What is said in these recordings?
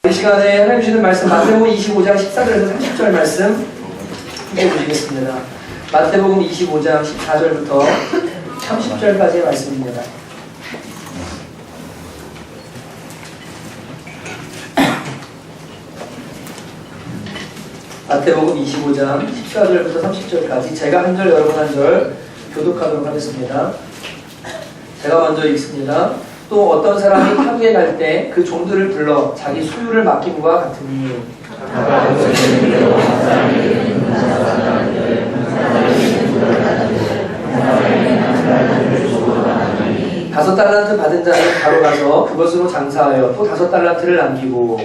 이 시간에 하나님 주시는 말씀 마태복음 25장 14절에서 30절 말씀 해보시겠습니다. 마태복음 25장 14절부터 30절까지의 말씀입니다. 마태복음 25장 14절부터 30절까지 제가 한 절 여러분 한 절 교독하도록 하겠습니다. 제가 먼저 읽습니다. 또 어떤 사람이 타국에 갈 때 그 종들을 불러 자기 소유를 맡김과 같으니 다섯 달란트 받은 자는 바로 가서 그것으로 장사하여 또 다섯 달란트를 남기고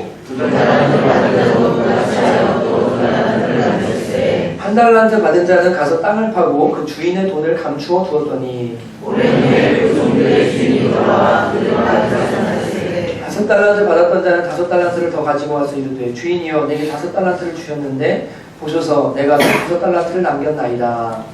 한 달란트 받은 자는 가서 땅을 파고 그 주인의 돈을 감추어 두었더니 다섯 달란트 받았던 자는 다섯 달란트를 더 가지고 와서 이르되 주인이여 내게 다섯 달란트를 주셨는데 보소서 내가 다섯 달란트를 남겼나이다.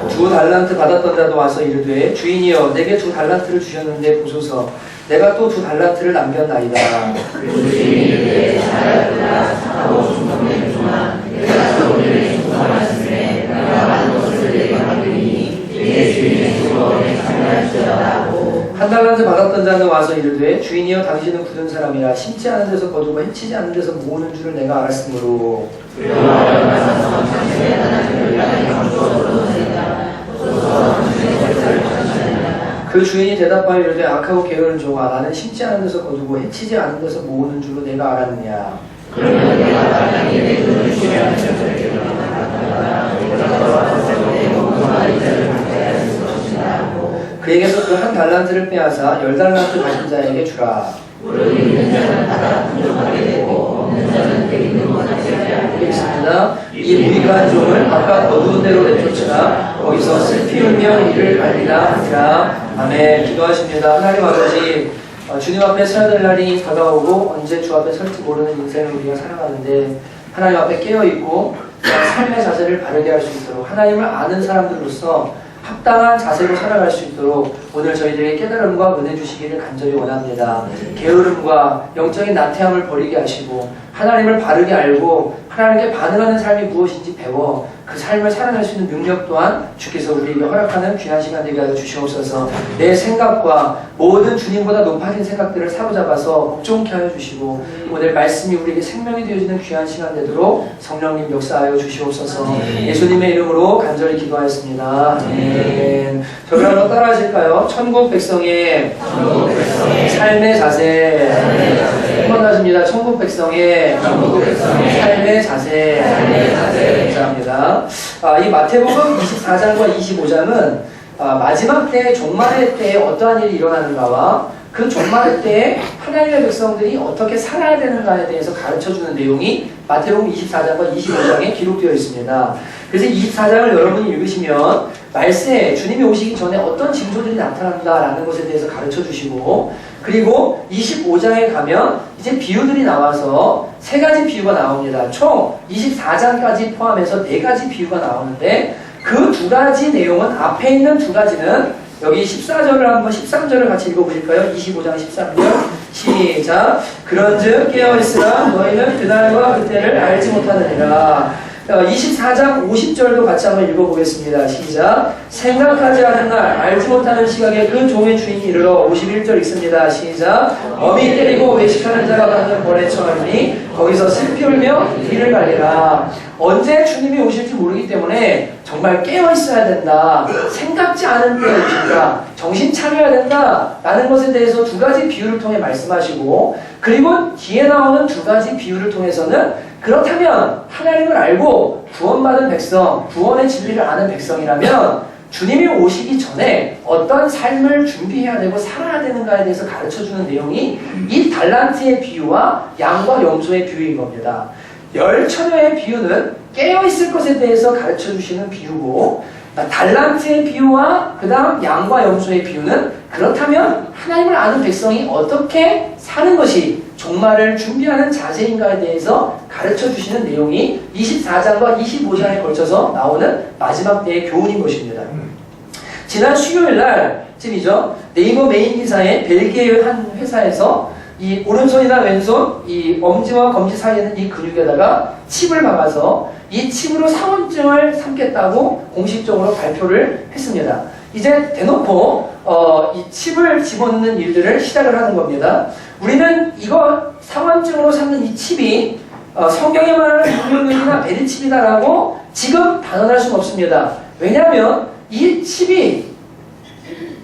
두 달란트 받았던 자도 와서 이르되 주인이여 내게 두 달란트를 주셨는데 보소서 내가 또 두 달란트를 남겼나이다. 한 달란트 받았던 자는 와서 이르되 주인이여 당신은 굳은 사람이라 심지 않은 데서 거두고 해치지 않은 데서 모으는 줄을 내가 알았으므로 그 주인이 대답하여 이르되 악하고 게으른 종아 나는 심지 않은 데서 거두고 해치지 않은 데서 모으는 줄로 내가 알았느냐. 그에게서 그 한 달란트를 빼앗아 열 달란트 가진 자에게 주라. 읽습니다. 이 무익한 종을 바깥 어두운 데로 내쫓으나 거기서 슬피 울며 이를 갈리라 하니라. 아멘. 기도하십니다. 하나님 아버지, 주님 앞에 서야 될 날이 다가오고 언제 주 앞에 설지 모르는 인생을 우리가 살아가는데 하나님 앞에 깨어있고 삶의 자세를 바르게 할 수 있도록 하나님을 아는 사람들로서 합당한 자세로 살아갈 수 있도록 오늘 저희들에게 깨달음과 은혜 주시기를 간절히 원합니다. 게으름과 영적인 나태함을 버리게 하시고 하나님을 바르게 알고 하나님께 반응하는 삶이 무엇인지 배워 그 삶을 살아갈 수 있는 능력 또한 주께서 우리에게 허락하는 귀한 시간 되게 하여 주시옵소서. 내 생각과 모든 주님보다 높아진 생각들을 사로잡아서 복종케 하여 주시고 오늘 말씀이 우리에게 생명이 되어지는 귀한 시간 되도록 성령님 역사하여 주시옵소서. 예수님의 이름으로 간절히 기도하였습니다. 아멘. 저를 한번 따라 하실까요? 천국 백성의 삶의 자세. 한번 하십니다. 천국 백성의 삶의 자세. 감사합니다. 이 마태복음 24장과 25장은 마지막 때 종말의 때에 어떠한 일이 일어나는가와 그 종말의 때에 하나님의 백성들이 어떻게 살아야 되는가에 대해서 가르쳐주는 내용이 마태복음 24장과 25장에 기록되어 있습니다. 그래서 24장을 여러분이 읽으시면 말세에 주님이 오시기 전에 어떤 징조들이 나타난다라는 것에 대해서 가르쳐주시고 그리고 25장에 가면 이제 비유들이 나와서 세 가지 비유가 나옵니다. 총 24장까지 포함해서 네 가지 비유가 나오는데 그 두 가지 내용은 앞에 있는 두 가지는 여기 14절을 한번 13절을 같이 읽어보실까요? 25장 13절 시작. 그런즉 깨어있으라 너희는 그날과 그때를 알지 못하느니라. 24장 50절도 같이 한번 읽어보겠습니다. 시작. 생각하지 않은 날 알지 못하는 시각에 그 종의 주인이 이르러 51절 읽습니다. 시작. 어미 때리고 외식하는 자가 받는 벌에 처하니 거기서 슬피 울며 이를 갈리라. 언제 주님이 오실지 모르기 때문에 정말 깨어있어야 된다. 생각지 않은 때에 오신다. 정신 차려야 된다. 라는 것에 대해서 두 가지 비유를 통해 말씀하시고 그리고 뒤에 나오는 두 가지 비유를 통해서는 그렇다면 하나님을 알고 구원받은 백성, 구원의 진리를 아는 백성이라면 주님이 오시기 전에 어떤 삶을 준비해야 되고 살아야 되는가에 대해서 가르쳐주는 내용이 이 달란트의 비유와 양과 염소의 비유인 겁니다. 열 처녀의 비유는 깨어있을 것에 대해서 가르쳐주시는 비유고 달란트의 비유와 그 다음 양과 염소의 비유는 그렇다면 하나님을 아는 백성이 어떻게 사는 것이 종말을 준비하는 자세인가에 대해서 가르쳐 주시는 내용이 24장과 25장에 걸쳐서 나오는 마지막 때의 교훈인 것입니다. 지난 수요일 날쯤이죠. 네이버 메인 기사에 벨기에 한 회사에서 이 오른손이나 왼손, 이 엄지와 검지 사이에 있는 이 근육에다가 칩을 박아서 이 칩으로 사원증을 삼겠다고 공식적으로 발표를 했습니다. 이제 대놓고 이 칩을 집어넣는 일들을 시작을 하는 겁니다. 우리는 이거 사원증으로 삼는 이 칩이 성경에 말하는 유효균이나 베리칩이다라고 지금 단언할 수는 없습니다. 왜냐하면 이 칩이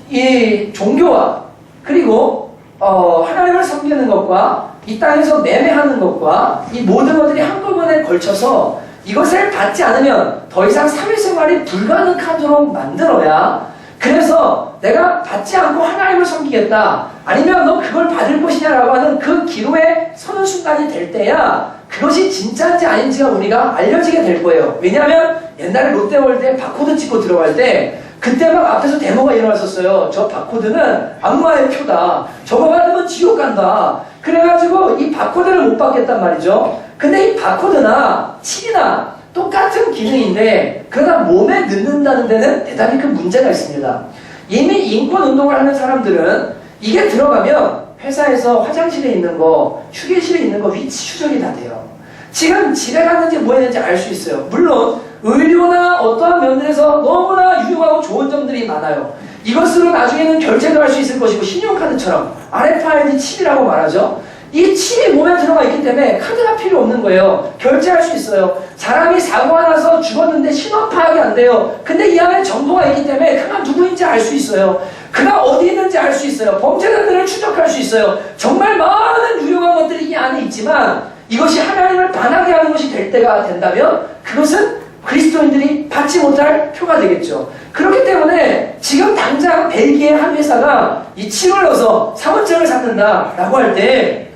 이 종교와 그리고 하나님을 섬기는 것과 이 땅에서 매매하는 것과 이 모든 것들이 한꺼번에 걸쳐서 이것을 받지 않으면 더 이상 사회생활이 불가능하도록 만들어야, 그래서 내가 받지 않고 하나님을 섬기겠다, 아니면 너 그걸 받을 것이냐라고 하는 그 기로에 서는 순간이 될 때야 그것이 진짜인지 아닌지가 우리가 알려지게 될 거예요. 왜냐하면 옛날에 롯데월드에 바코드 찍고 들어갈 때 그때 막 앞에서 데모가 일어났었어요. 저 바코드는 악마의 표다. 저거 받으면 지옥 간다. 그래가지고 이 바코드를 못 받겠단 말이죠. 근데 이 바코드나 칩이나 똑같은 기능인데 그러다 몸에 넣는다는 데는 대단히 큰 문제가 있습니다. 이미 인권운동을 하는 사람들은 이게 들어가면 회사에서 화장실에 있는 거, 휴게실에 있는 거 위치 추적이 다 돼요. 지금 집에 갔는지 뭐 했는지 알 수 있어요. 물론 의료나 어떠한 면에서 너무나 유용하고 좋은 점들이 많아요. 이것으로 나중에는 결제도 할 수 있을 것이고, 신용카드처럼 RFID 칩이라고 말하죠. 이 칩이 몸에 들어가 있기 때문에 카드가 필요 없는 거예요. 결제할 수 있어요. 사람이 사고가 나서 죽었는데 신원 파악이 안 돼요. 근데 이 안에 정보가 있기 때문에 그가 누구인지 알 수 있어요. 그가 어디 있는지 알 수 있어요. 범죄자들을 추적할 수 있어요. 정말 많은 유용한 것들이 이 안에 있지만 이것이 하나님을 반하게 하는 것이 될 때가 된다면 그것은 그리스도인들이 받지 못할 표가 되겠죠. 그렇기 때문에 지금 당장 벨기에 한 회사가 이 칩을 넣어서 사원증을 삼는다라고 할 때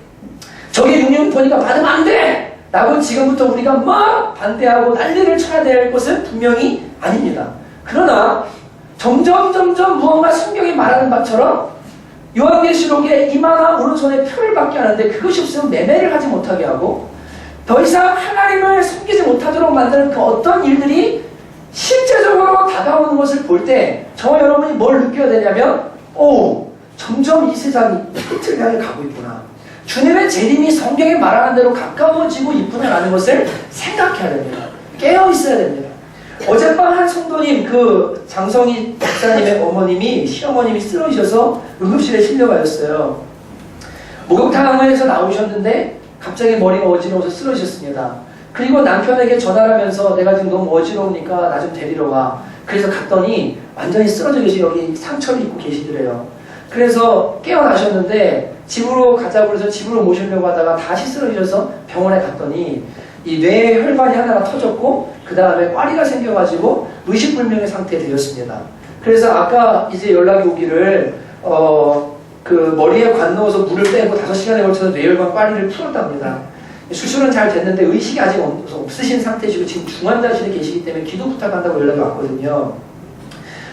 저게 육륜 보니까 받으면 안 돼! 라고 지금부터 우리가 막 반대하고 난리를 쳐야 될 것은 분명히 아닙니다. 그러나 점점 무언가 성경이 말하는 바처럼 요한계시록에 이마나 오른손에 표를 받게 하는데 그것이 없으면 매매를 하지 못하게 하고 더 이상 하나님을 섬기지 못하도록 만드는 그 어떤 일들이 실제적으로 다가오는 것을 볼 때 저와 여러분이 뭘 느껴야 되냐면 점점 이 세상이 끝을 향해 가고 있구나. 주님의 재림이 성경에 말하는 대로 가까워지고 있구나라는 것을 생각해야 됩니다. 깨어 있어야 됩니다. 어젯밤 한 성도님, 그 장성희 목사님의 어머님이, 시어머님이 쓰러지셔서 응급실에 실려가셨어요. 목욕탕에서 나오셨는데 갑자기 머리가 어지러워서 쓰러지셨습니다. 그리고 남편에게 전화를 하면서 내가 지금 너무 어지러우니까 나 좀 데리러 가. 그래서 갔더니 완전히 쓰러져 계시고 여기 상처를 입고 계시더래요. 그래서 깨어나셨는데 집으로 가자고 해서 집으로 모시려고 하다가 다시 쓰러지셔서 병원에 갔더니 이 뇌에 혈관이 하나가 터졌고 그 다음에 꽈리가 생겨가지고 의식불명의 상태에 되었습니다. 그래서 아까 이제 연락이 오기를 그 머리에 관 넣어서 물을 빼고 5시간에 걸쳐서 뇌혈관 꽈리를 풀었답니다. 수술은 잘 됐는데 의식이 아직 없으신 상태시고 지금 중환자실에 계시기 때문에 기도 부탁한다고 연락이 왔거든요.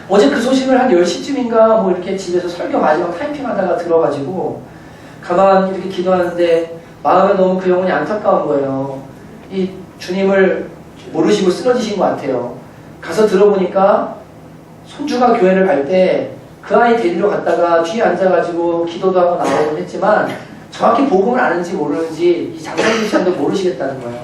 어제 그 소식을 한 10시쯤인가 뭐 이렇게 집에서 설교 마지막 타이핑하다가 들어가지고 가만히 이렇게 기도하는데 마음에 너무 그 영혼이 안타까운 거예요. 이 주님을 모르시고 쓰러지신 것 같아요. 가서 들어보니까 손주가 교회를 갈 때 그 아이 데리러 갔다가 뒤에 앉아가지고 기도도 하고 나오곤 했지만 정확히 복음을 아는지 모르는지 이 장사님 씨도 모르시겠다는 거예요.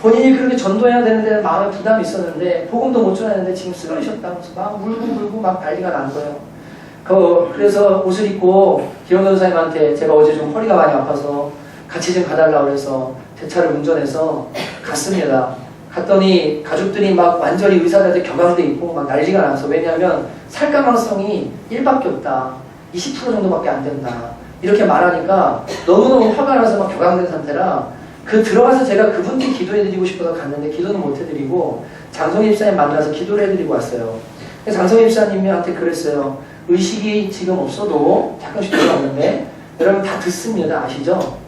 본인이 그렇게 전도해야 되는데 마음에 부담이 있었는데 복음도 못 전하는데 지금 쓰러지셨다면서 막 울고 막 난리가 난 거예요. 그래서 옷을 입고 기영 전사님한테 제가 어제 좀 허리가 많이 아파서 같이 좀 가달라고 해서 대차를 운전해서 갔습니다. 갔더니 가족들이 막 완전히 의사들한테 격앙돼 있고 막 난리가 나서, 왜냐하면 살 가능성이 1밖에 없다. 20% 정도밖에 안 된다. 이렇게 말하니까 너무너무 화가 나서 막 격앙된 상태라 들어가서 제가 그분께 기도해드리고 싶어서 갔는데 기도는 못 해드리고 장성희 집사님 만나서 기도를 해드리고 왔어요. 장성희 집사님한테 그랬어요. 의식이 지금 없어도 잠깐씩 들어갔는데 여러분 다 듣습니다. 아시죠?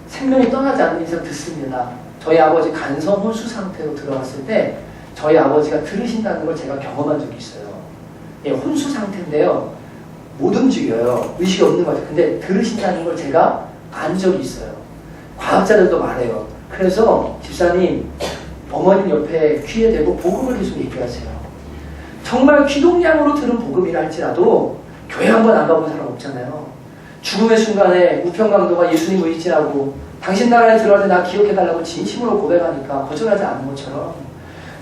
생명이 떠나지 않는 이상 듣습니다. 저희 아버지 간성 혼수 상태로 들어갔을 때 저희 아버지가 들으신다는 걸 제가 경험한 적이 있어요. 예, 혼수 상태인데요. 못 움직여요. 의식이 없는 거죠. 근데 들으신다는 걸 제가 안 적이 있어요. 과학자들도 말해요. 그래서 집사님, 어머님 옆에 귀에 대고 복음을 계속 얘기하세요. 정말 귀동량으로 들은 복음이라 할지라도 교회 한번 안 가본 사람 없잖아요. 죽음의 순간에 우편강도가 예수님 의지하고 당신 나라에 들어갈 때 나 기억해달라고 진심으로 고백하니까 거절하지 않는 것처럼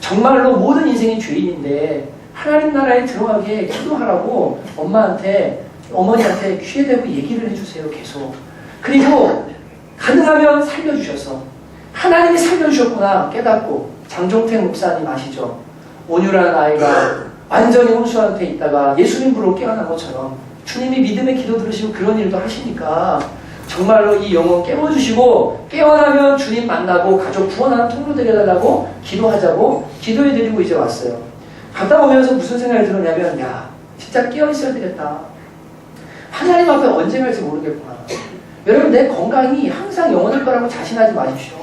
정말로 모든 인생이 죄인인데 하나님 나라에 들어가게 기도하라고 어머니한테 귀에 대고 얘기를 해주세요. 계속. 그리고 가능하면 살려주셔서 하나님이 살려주셨구나 깨닫고, 장종택 목사님 아시죠? 온유라는 아이가 완전히 혼수한테 있다가 예수님으로 깨어난 것처럼 주님이 믿음의 기도 들으시고 그런 일도 하시니까 정말로 이 영혼 깨워주시고 깨어나면 주님 만나고 가족 구원하는 통로 되려달라고 기도하자고 기도해드리고 이제 왔어요. 갔다 오면서 무슨 생각이 들었냐면, 야, 진짜 깨어있어야 되겠다. 하나님 앞에 언제 갈지 모르겠구나. 여러분, 내 건강이 항상 영원할 거라고 자신하지 마십시오.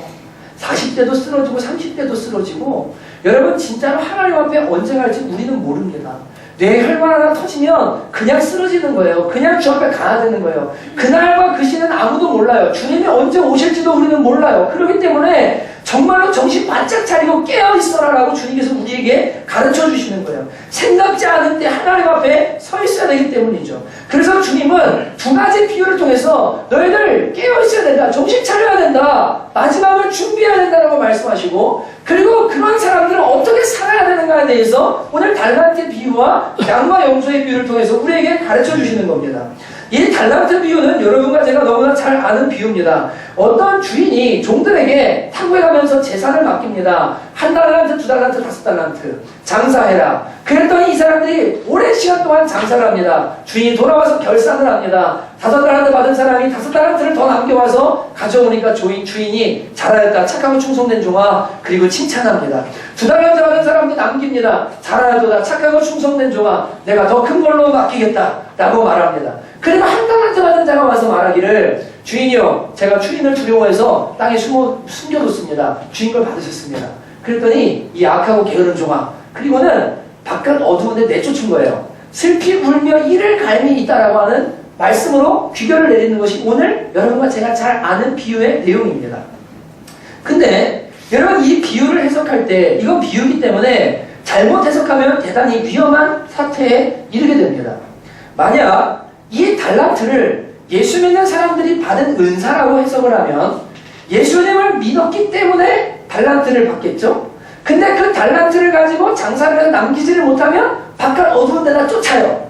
40대도 쓰러지고 30대도 쓰러지고, 여러분 진짜로 하나님 앞에 언제 갈지 우리는 모릅니다. 뇌 혈관 하나 터지면 그냥 쓰러지는 거예요. 그냥 주 앞에 가야 되는 거예요. 그날과 그 시는 아무도 몰라요. 주님이 언제 오실지도 우리는 몰라요. 그렇기 때문에 정말로 정신 바짝 차리고 깨어있어라라고 주님께서 우리에게 가르쳐 주시는 거예요. 생각지 않은 때 하나님 앞에 서 있어야 되기 때문이죠. 그래서 주님은 두 가지 비유를 통해서 너희들 깨어있어야 된다. 정신 차려야 된다. 마지막을 준비해야 된다라고 말씀하시고, 그리고 그런 사람들은 어떻게 살아야 되는가에 대해서 오늘 달란트 비유와 양과 염소의 비유를 통해서 우리에게 가르쳐 주시는 겁니다. 이 달란트 비유는 여러분과 제가 너무나 잘 아는 비유입니다. 어떤 주인이 종들에게 탐구해 가면서 재산을 맡깁니다. 1달란트, 2달란트, 5달란트 장사해라. 그랬더니 이 사람들이 오랜 시간 동안 장사를 합니다. 주인이 돌아와서 결산을 합니다. 5달란트 받은 사람이 5달란트를 더 남겨와서 가져오니까 주인이 잘하였다, 착하고 충성된 종아, 그리고 칭찬합니다. 2달란트 받은 사람도 남깁니다. 잘하였다, 착하고 충성된 종아, 내가 더 큰 걸로 맡기겠다 라고 말합니다. 그리고 1달란트 받은 자가 와서 말하기를, 주인이요, 제가 주인을 두려워해서 땅에 숨겨뒀습니다. 주인 걸 받으셨습니다. 그랬더니 이 악하고 게으른 종아, 그리고는 바깥 어두운데 내쫓은 거예요. 슬피 울며 이를 갈미 있다라고 하는 말씀으로 귀결을 내리는 것이 오늘 여러분과 제가 잘 아는 비유의 내용입니다. 근데 여러분, 이 비유를 해석할 때, 이건 비유이기 때문에 잘못 해석하면 대단히 위험한 사태에 이르게 됩니다. 만약 이 달란트를 예수 믿는 사람들이 받은 은사라고 해석을 하면 예수님을 믿었기 때문에 달란트를 받겠죠? 근데 그 달란트를 가지고 장사를 해서 남기지를 못하면 바깥 어두운 데다 쫓아요.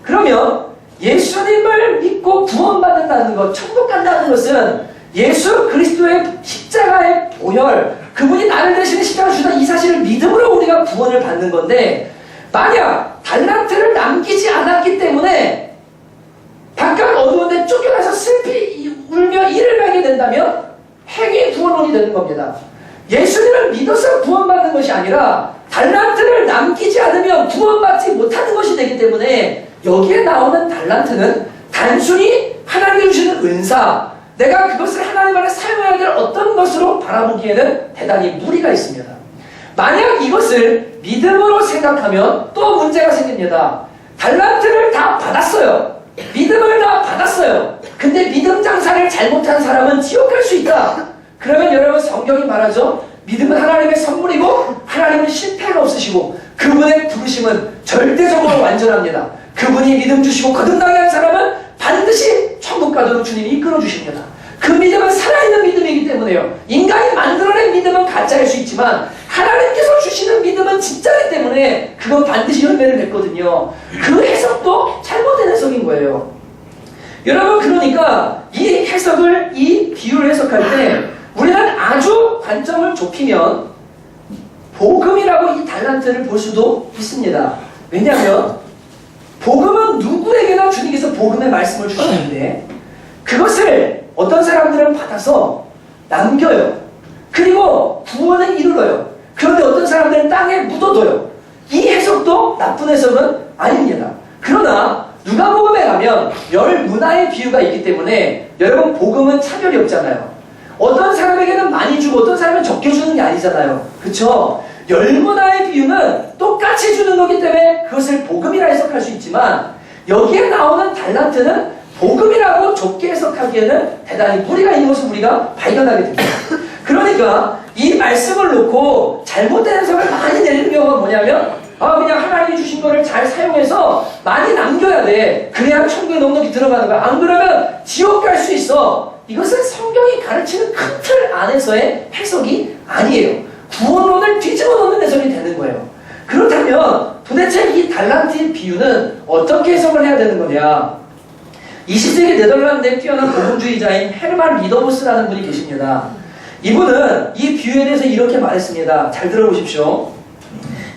그러면 예수님을 믿고 구원받는다는 것, 천국 간다는 것은 예수 그리스도의 십자가의 보혈, 그분이 나를 대신에 십자가 주다, 이 사실을 믿음으로 우리가 구원을 받는 건데, 만약 달란트를 남기지 않았기 때문에 바깥 어두운 데 쫓겨나서 슬피 울며 이를 갈게 된다면 행위 구원론이 되는 겁니다. 예수님을 믿어서 구원받는 것이 아니라 달란트를 남기지 않으면 구원받지 못하는 것이 되기 때문에, 여기에 나오는 달란트는 단순히 하나님이 주시는 은사, 내가 그것을 하나님 안에 사용해야 될 어떤 것으로 바라보기에는 대단히 무리가 있습니다. 만약 이것을 믿음으로 생각하면 또 문제가 생깁니다. 달란트를 다 받았어요. 믿음을 다 받았어요. 근데 믿음 장사를 잘못한 사람은 지옥 갈 수 있다. 그러면 여러분, 성경이 말하죠. 믿음은 하나님의 선물이고 하나님은 실패가 없으시고 그분의 부르심은 절대적으로 완전합니다. 그분이 믿음 주시고 거듭나게 한 사람은 반드시 천국 가도록 주님이 이끌어 주십니다. 그 믿음은 살아있는 믿음이기 때문에요. 인간이 만들어낸 믿음은 가짜일 수 있지만 하나님께서 주시는 믿음은 진짜이기 때문에 그건 반드시 열매를 맺거든요. 그 해석도 잘못된 해석인 거예요. 여러분, 그러니까 이 해석을, 이 비유를 해석할 때 우리는 아주 관점을 좁히면 복음이라고 이 달란트를 볼 수도 있습니다. 왜냐하면 복음은 누구에게나 주님께서 복음의 말씀을 주시는데 그것을 어떤 사람들은 받아서 남겨요. 그리고 구원을 이루어요. 그런데 어떤 사람들은 땅에 묻어둬요. 이 해석도 나쁜 해석은 아닙니다. 그러나 누가복음에 가면 열 문화의 비유가 있기 때문에 여러분, 복음은 차별이 없잖아요. 어떤 사람에게는 많이 주고 어떤 사람은 적게 주는 게 아니잖아요. 그쵸? 열 문화의 비유는 똑같이 주는 거기 때문에 그것을 복음이라 해석할 수 있지만, 여기에 나오는 달란트는 복음이라고 좁게 해석하기에는 대단히 무리가 있는 것을 우리가 발견하게 됩니다. 그러니까 이 말씀을 놓고 잘못된 해석을 많이 내리는 경우가 뭐냐면 그냥 하나님이 주신 거를 잘 사용해서 많이 남겨야 돼. 그래야 천국에 넉넉히 들어가는 거야. 안 그러면 지옥 갈 수 있어. 이것은 성경이 가르치는 큰 틀 안에서의 해석이 아니에요. 구원론을 뒤집어 놓는 해석이 되는 거예요. 그렇다면 도대체 이 달란트의 비유는 어떻게 해석을 해야 되는 거냐? 20세기 네덜란드의 뛰어난 복음주의자인 헤르만 리더보스라는 분이 계십니다. 이분은 이 비유에 대해서 이렇게 말했습니다. 잘 들어보십시오.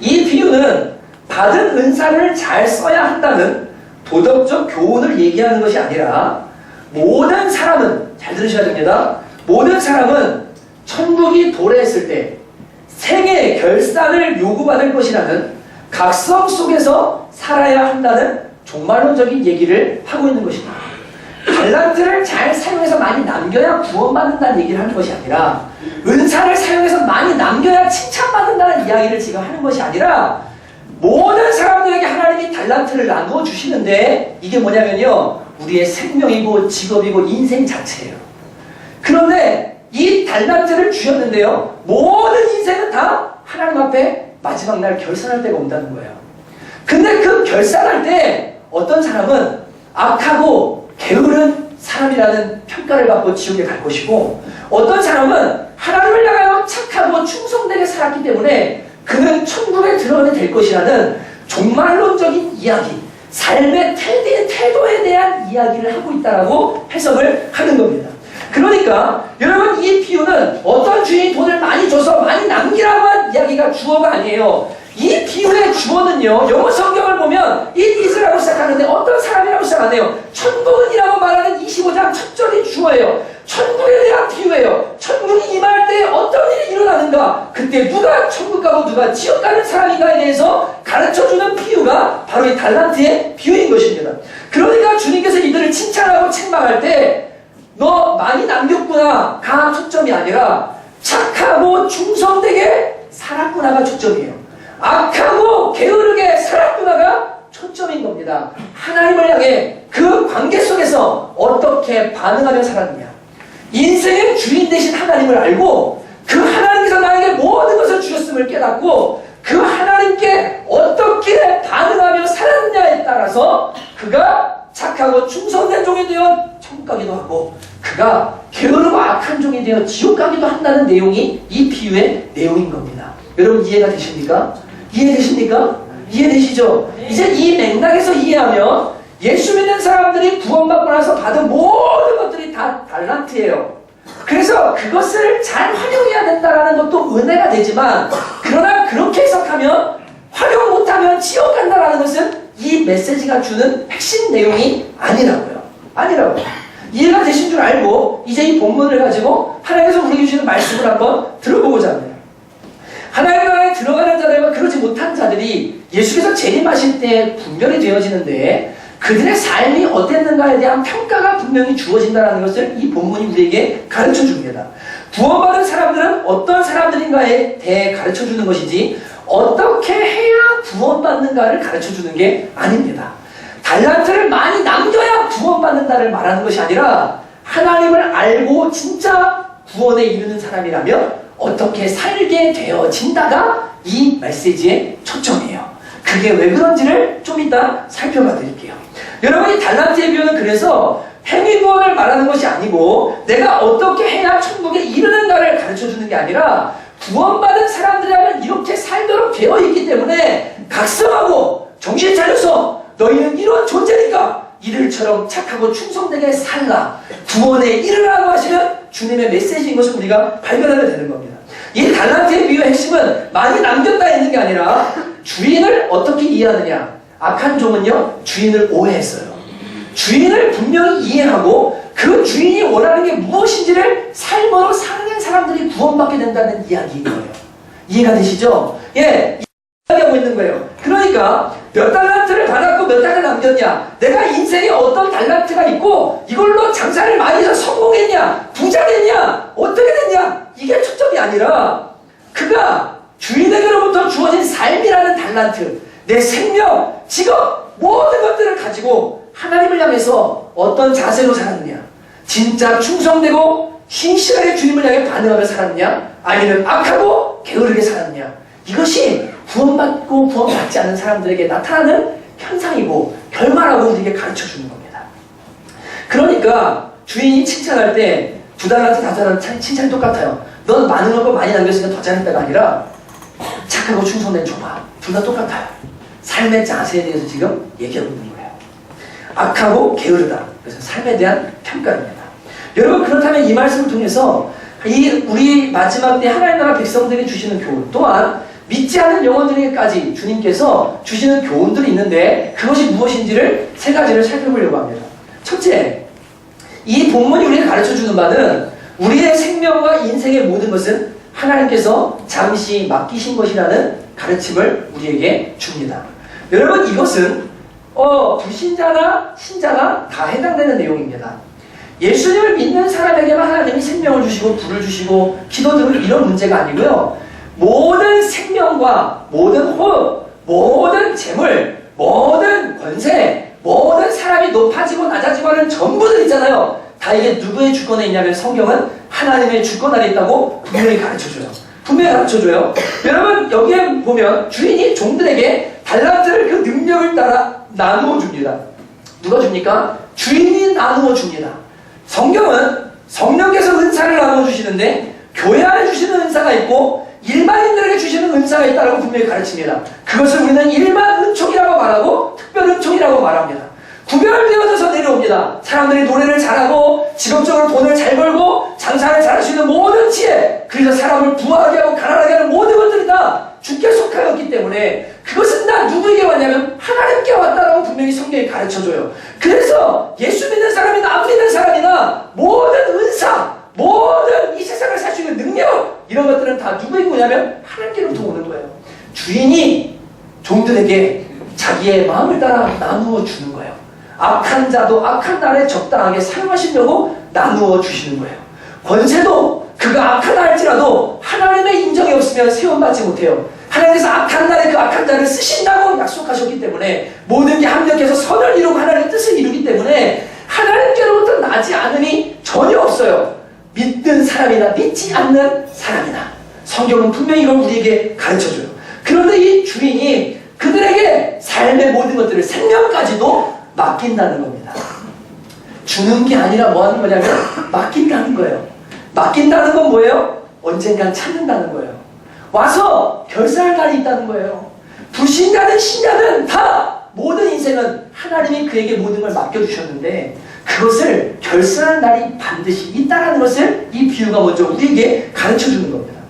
이 비유는 받은 은사를 잘 써야 한다는 도덕적 교훈을 얘기하는 것이 아니라 모든 사람은, 잘 들으셔야 됩니다. 모든 사람은 천국이 도래했을 때 생애 결산을 요구받을 것이라는 각성 속에서 살아야 한다는 종말론적인 얘기를 하고 있는 것입니다. 달란트를 잘 사용해서 많이 남겨야 구원받는다는 얘기를 하는 것이 아니라 은사를 사용해서 많이 남겨야 칭찬받는다는 이야기를 지금 하는 것이 아니라 모든 사람들에게 하나님이 달란트를 나누어 주시는데 이게 뭐냐면요, 우리의 생명이고 직업이고 인생 자체예요. 그런데 이 달란트를 주셨는데요, 모든 인생은 다 하나님 앞에 마지막 날 결산할 때가 온다는 거예요. 근데 그 결산할 때 어떤 사람은 악하고 게으른 사람이라는 평가를 받고 지옥에 갈 것이고, 어떤 사람은 하나님을 향하여 착하고 충성되게 살았기 때문에 그는 천국에 들어가게 될 것이라는 종말론적인 이야기, 삶의 태도에 대한 이야기를 하고 있다라고 해석을 하는 겁니다. 그러니까 여러분, 이 비유는 어떤 주인이 돈을 많이 줘서 많이 남기라고 한 이야기가 주어가 아니에요. 이 비유의 주어는요, 영어 성경을 보면 it is라고 시작하는데 어떤 사람이라고 시작 안 해요. 천국은이라고 말하는 25장 첫 절이 주어예요. 천국에 대한 비유예요. 천국이 임할 때 어떤 일이 일어나는가, 그때 누가 천국 가고 누가 지옥 가는 사람인가에 대해서 가르쳐주는 비유가 바로 이 달란트의 비유인 것입니다. 그러니까 주님께서 이들을 칭찬하고 책망할 때 너 많이 남겼구나 가 초점이 아니라 착하고 충성되게 살았구나가 초점이에요. 악하고 게으르게 살았구나가 초점인 겁니다. 하나님을 향해 그 관계 속에서 어떻게 반응하며 살았느냐, 인생의 주인 되신 하나님을 알고 그 하나님께서 나에게 모든 것을 주셨음을 깨닫고 그 하나님께 어떻게 반응하며 살았느냐에 따라서 그가 착하고 충성된 종이 되어 천국 가기도 하고 그가 게으르고 악한 종이 되어 지옥 가기도 한다는 내용이 이 비유의 내용인 겁니다. 여러분, 이해가 되십니까? 이해되십니까? 이해되시죠? 이제 이 맥락에서 이해하면 예수 믿는 사람들이 구원받고 나서 받은 모든 것들이 다 달란트예요. 그래서 그것을 잘 활용해야 된다는 것도 은혜가 되지만, 그러나 그렇게 해석하면 활용 못하면 지옥 간다는 것은 이 메시지가 주는 핵심 내용이 아니라고요. 이해가 되신 줄 알고 이제 이 본문을 가지고 하나님께서 우리에게 주시는 말씀을 한번 들어보고자 합니다. 하나님 나라에 들어가는 자들과 그러지 못한 자들이 예수께서 재림하실 때 분별이 되어지는데 그들의 삶이 어땠는가에 대한 평가가 분명히 주어진다는 것을 이 본문이 우리에게 가르쳐 줍니다. 구원받은 사람들은 어떤 사람들인가에 대해 가르쳐 주는 것이지 어떻게 해야 구원받는가를 가르쳐 주는 게 아닙니다. 달란트를 많이 남겨야 구원받는다를 말하는 것이 아니라 하나님을 알고 진짜 구원에 이르는 사람이라면 어떻게 살게 되어진다가 이 메시지의 초점이에요. 그게 왜 그런지를 좀 이따 살펴봐 드릴게요. 여러분, 이 달란트의 비유는 그래서 행위구원을 말하는 것이 아니고 내가 어떻게 해야 천국에 이르는가를 가르쳐주는 게 아니라 구원받은 사람들이라면 이렇게 살도록 되어 있기 때문에 각성하고 정신 차려서 너희는 이런 존재니까 이들처럼 착하고 충성되게 살라, 구원에 이르라고 하시는 주님의 메시지인 것을 우리가 발견하게 되는 겁니다. 이 달란트의 비유의 핵심은 많이 남겼다 있는 게 아니라 주인을 어떻게 이해하느냐. 악한 종은요, 주인을 오해했어요. 주인을 분명히 이해하고 그 주인이 원하는 게 무엇인지를 삶으로 사는 사람들이 구원받게 된다는 이야기인 거예요. 이해가 되시죠? 예, 이야기하고 있는 거예요. 그러니까 몇 달란트를 받았고 몇 달을 남겼냐, 내가 인생에 어떤 달란트가 있고 이걸로 장사를 많이 해서 성공했냐, 부자 됐냐, 어떻게 됐냐, 이게 초점이 아니라 그가 주인에게로부터 주어진 삶이라는 달란트, 내 생명, 직업, 모든 것들을 가지고 하나님을 향해서 어떤 자세로 살았느냐? 진짜 충성되고 신실하게 주님을 향해 반응하며 살았느냐? 아니면 악하고 게으르게 살았느냐? 이것이 구원받고 구원받지 않는 사람들에게 나타나는 현상이고 결말하고 우리에게 가르쳐주는 겁니다. 그러니까 주인이 칭찬할 때 2달란트 5달란트 칭찬이 똑같아요. 넌 많은 거 많이 남겼으니까 더 잘했다가 아니라 착하고 충성된 줘봐. 둘 다 똑같아요. 삶의 자세에 대해서 지금 얘기하고 있는 거예요. 악하고 게으르다. 그래서 삶에 대한 평가입니다. 여러분, 그렇다면 이 말씀을 통해서 우리 마지막 때 하나님 나라 백성들에게 주시는 교훈, 또한 믿지 않는 영혼들에게까지 주님께서 주시는 교훈들이 있는데 그것이 무엇인지를 3가지를 살펴보려고 합니다. 첫째, 이 본문이 우리에게 가르쳐주는 바는 우리의 생명과 인생의 모든 것은 하나님께서 잠시 맡기신 것이라는 가르침을 우리에게 줍니다. 여러분, 이것은 불신자나 신자나 다 해당되는 내용입니다. 예수님을 믿는 사람에게만 하나님이 생명을 주시고 불을 주시고 기도 들을 이런 문제가 아니고요. 모든 생명과 모든 호흡, 모든 재물, 모든 권세, 모든 사람이 높아지고 낮아지고 하는 전부들 있잖아요. 다 이게 누구의 주권에 있냐면 성경은 하나님의 주권 아래 있다고 분명히 가르쳐줘요. 분명히 가르쳐줘요. 여러분, 여기에 보면 주인이 종들에게 달란트를 그 능력을 따라 나누어 줍니다. 누가 줍니까? 주인이 나누어 줍니다. 성경은 성령께서 은사를 나누어 주시는데 교회 안에 주시는 은사가 있고 일반인들에게 주시는 은사가 있다고 분명히 가르칩니다. 그것을 우리는 일반 은총이라고 말하고 특별 은총이라고 말합니다. 구별되어져서 내려옵니다. 사람들이 노래를 잘하고 직업적으로 돈을 잘 벌고 장사를 잘할 수 있는 모든 지혜, 그래서 사람을 부하게 하고 가난하게 하는 모든 것들이 다 주께 속하였기 때문에 그것은 다 누구에게 왔냐면 하나님께 왔다라고 분명히 성경이 가르쳐줘요. 그래서 예수 믿는 사람이나 안 믿는 사람이나 모든 은사, 모든 이 세상을 살 수 있는 능력, 이런 것들은 다 누구에게 오냐면 하나님께로부터 오는 거예요. 주인이 종들에게 자기의 마음을 따라 나누어 주는 거예요. 악한 자도 악한 날에 적당하게 사용하시려고 나누어 주시는 거예요. 권세도 그가 악하다 할지라도 하나님의 인정이 없으면 세움받지 못해요. 하나님께서 악한 날에 그 악한 자를 쓰신다고 약속하셨기 때문에 모든 게 합력해서 선을 이루고 하나님의 뜻을 이루기 때문에 하나님께로부터 나지 않음이 전혀 없어요. 믿는 사람이나 믿지 않는 사람이나. 성경은 분명히 이걸 우리에게 가르쳐줘요. 그런데 이 주인이 그들에게 삶의 모든 것들을 생명까지도 맡긴다는 겁니다. 주는 게 아니라 뭐 하는 거냐면 맡긴다는 거예요. 맡긴다는 건 뭐예요? 언젠간 찾는다는 거예요. 와서 결산할 날이 있다는 거예요. 불신자든 신자든 다 모든 인생은 하나님이 그에게 모든 걸 맡겨주셨는데 그것을 결산할 날이 반드시 있다는 것을 이 비유가 먼저 우리에게 가르쳐주는 겁니다.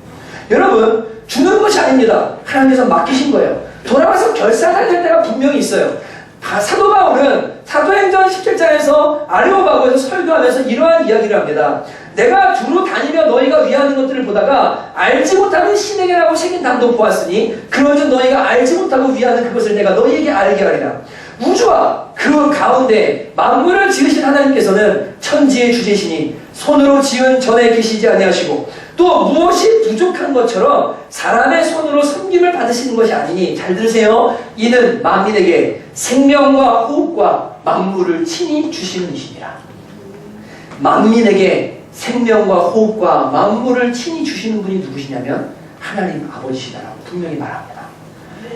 여러분, 주는 것이 아닙니다. 하나님께서 맡기신 거예요. 돌아와서 결산할 때가 분명히 있어요. 사도 바울은 사도행전 17장에서 아레오바고에서 설교하면서 이러한 이야기를 합니다. 내가 두루 다니며 너희가 위하는 것들을 보다가 알지 못하는 신에게라고 새긴 담도 보았으니 그런즉 너희가 알지 못하고 위하는 그것을 내가 너희에게 알게 하리라. 우주와 그 가운데 만물을 지으신 하나님께서는 천지의 주제시니 손으로 지은 전에 계시지 아니하시고 또 무엇이 부족한 것처럼 사람의 손으로 섬김을 받으시는 것이 아니니, 잘 들으세요. 이는 만민에게 생명과 호흡과 만물을 친히 주시는 이시니라. 만민에게 생명과 호흡과 만물을 친히 주시는 분이 누구시냐면 하나님 아버지시다라고 분명히 말합니다.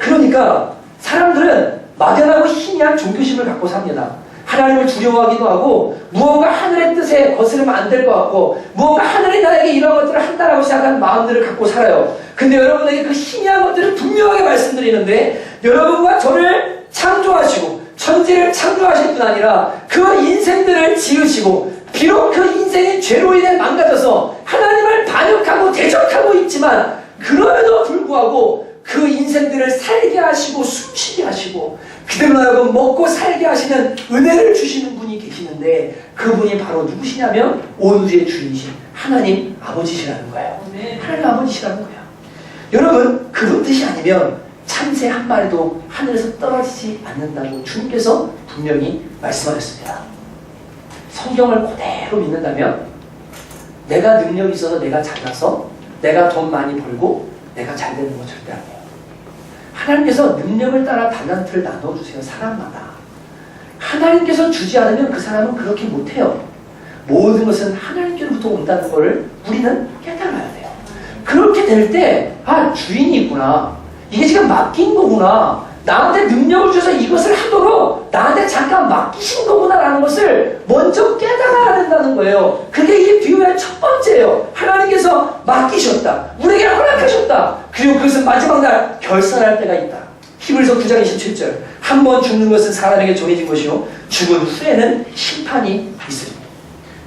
그러니까 사람들은 막연하고 희미한 종교심을 갖고 삽니다. 하나님을 두려워하기도 하고 무언가 하늘의 뜻에 거스르면 안 될 것 같고 무언가 하늘이 나에게 이런 것들을 한다라고 생각하는 마음들을 갖고 살아요. 근데 여러분에게 그 희미한 것들을 분명하게 말씀드리는데, 여러분과 저를 창조하시고 천지를 창조하실 뿐 아니라 그 인생들을 지으시고 비록 그 인생이 죄로 인해 망가져서 하나님을 반역하고 대적하고 있지만 그럼에도 불구하고 그 인생들을 살게 하시고 숨쉬게 하시고 그들로 하여금 먹고 살게 하시는 은혜를 주시는 분이 계시는데, 그분이 바로 누구시냐면 온 우주의 주인이신 하나님 아버지시라는 거예요. 하나님 아버지시라는 거예요. 여러분, 그분 뜻이 아니면 참새 한 마리도 하늘에서 떨어지지 않는다고 주님께서 분명히 말씀하셨습니다. 성경을 그대로 믿는다면 내가 능력이 있어서 내가 잘나서 내가 돈 많이 벌고 내가 잘 되는 건 절대 아니에요. 하나님께서 능력을 따라 달란트를 나눠주세요. 사람마다. 하나님께서 주지 않으면 그 사람은 그렇게 못해요. 모든 것은 하나님께로부터 온다는 것을 우리는 깨달아야 돼요. 그렇게 될 때, 아, 주인이 있구나. 이게 지금 맡긴 거구나. 나한테 능력을 주셔서 이것을 하도록 나한테 잠깐 맡기신 거구나라는 것을 먼저 깨달아야 된다는 거예요. 그게 이 비유의 첫 번째예요. 하나님께서 맡기셨다. 우리에게 허락하셨다. 그리고 그것은 마지막 날 결산할 때가 있다. 히브리서 9장 27절. 한 번 죽는 것은 사람에게 정해진 것이요 죽은 후에는 심판이 있으리니.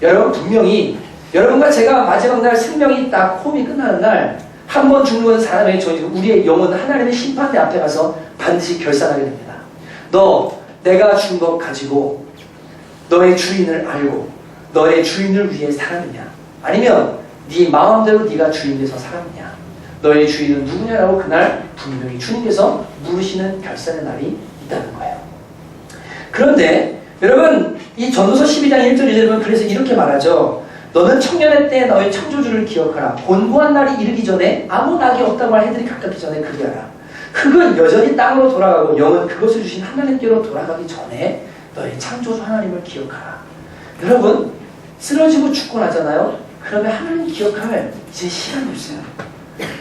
여러분, 분명히 여러분과 제가 마지막 날 생명이 딱 홈이 끝나는 날 한 번 죽는 것은 사람에게 정해지고 우리의 영혼은 하나님의 심판대 앞에 가서 반드시 결산하게 됩니다. 너 내가 준 것 가지고 너의 주인을 알고 너의 주인을 위해 살았느냐, 아니면 네 마음대로 네가 주인 돼서 살았느냐, 너의 주인은 누구냐라고 그날 분명히 주님께서 물으시는 결산의 날이 있다는 거예요. 그런데 여러분, 이 전도서 12장 1절 2절에 보면 그래서 이렇게 말하죠. 너는 청년의 때 너의 창조주를 기억하라. 곤고한 날이 이르기 전에 아무 낙이 없다고 할 해들이 가깝기 전에 그리하라. 흙은 여전히 땅으로 돌아가고 영은 그것을 주신 하나님께로 돌아가기 전에 너의 창조주 하나님을 기억하라. 여러분, 쓰러지고 죽고 나잖아요. 그러면 하나님 기억할 이제 시간이 없어요.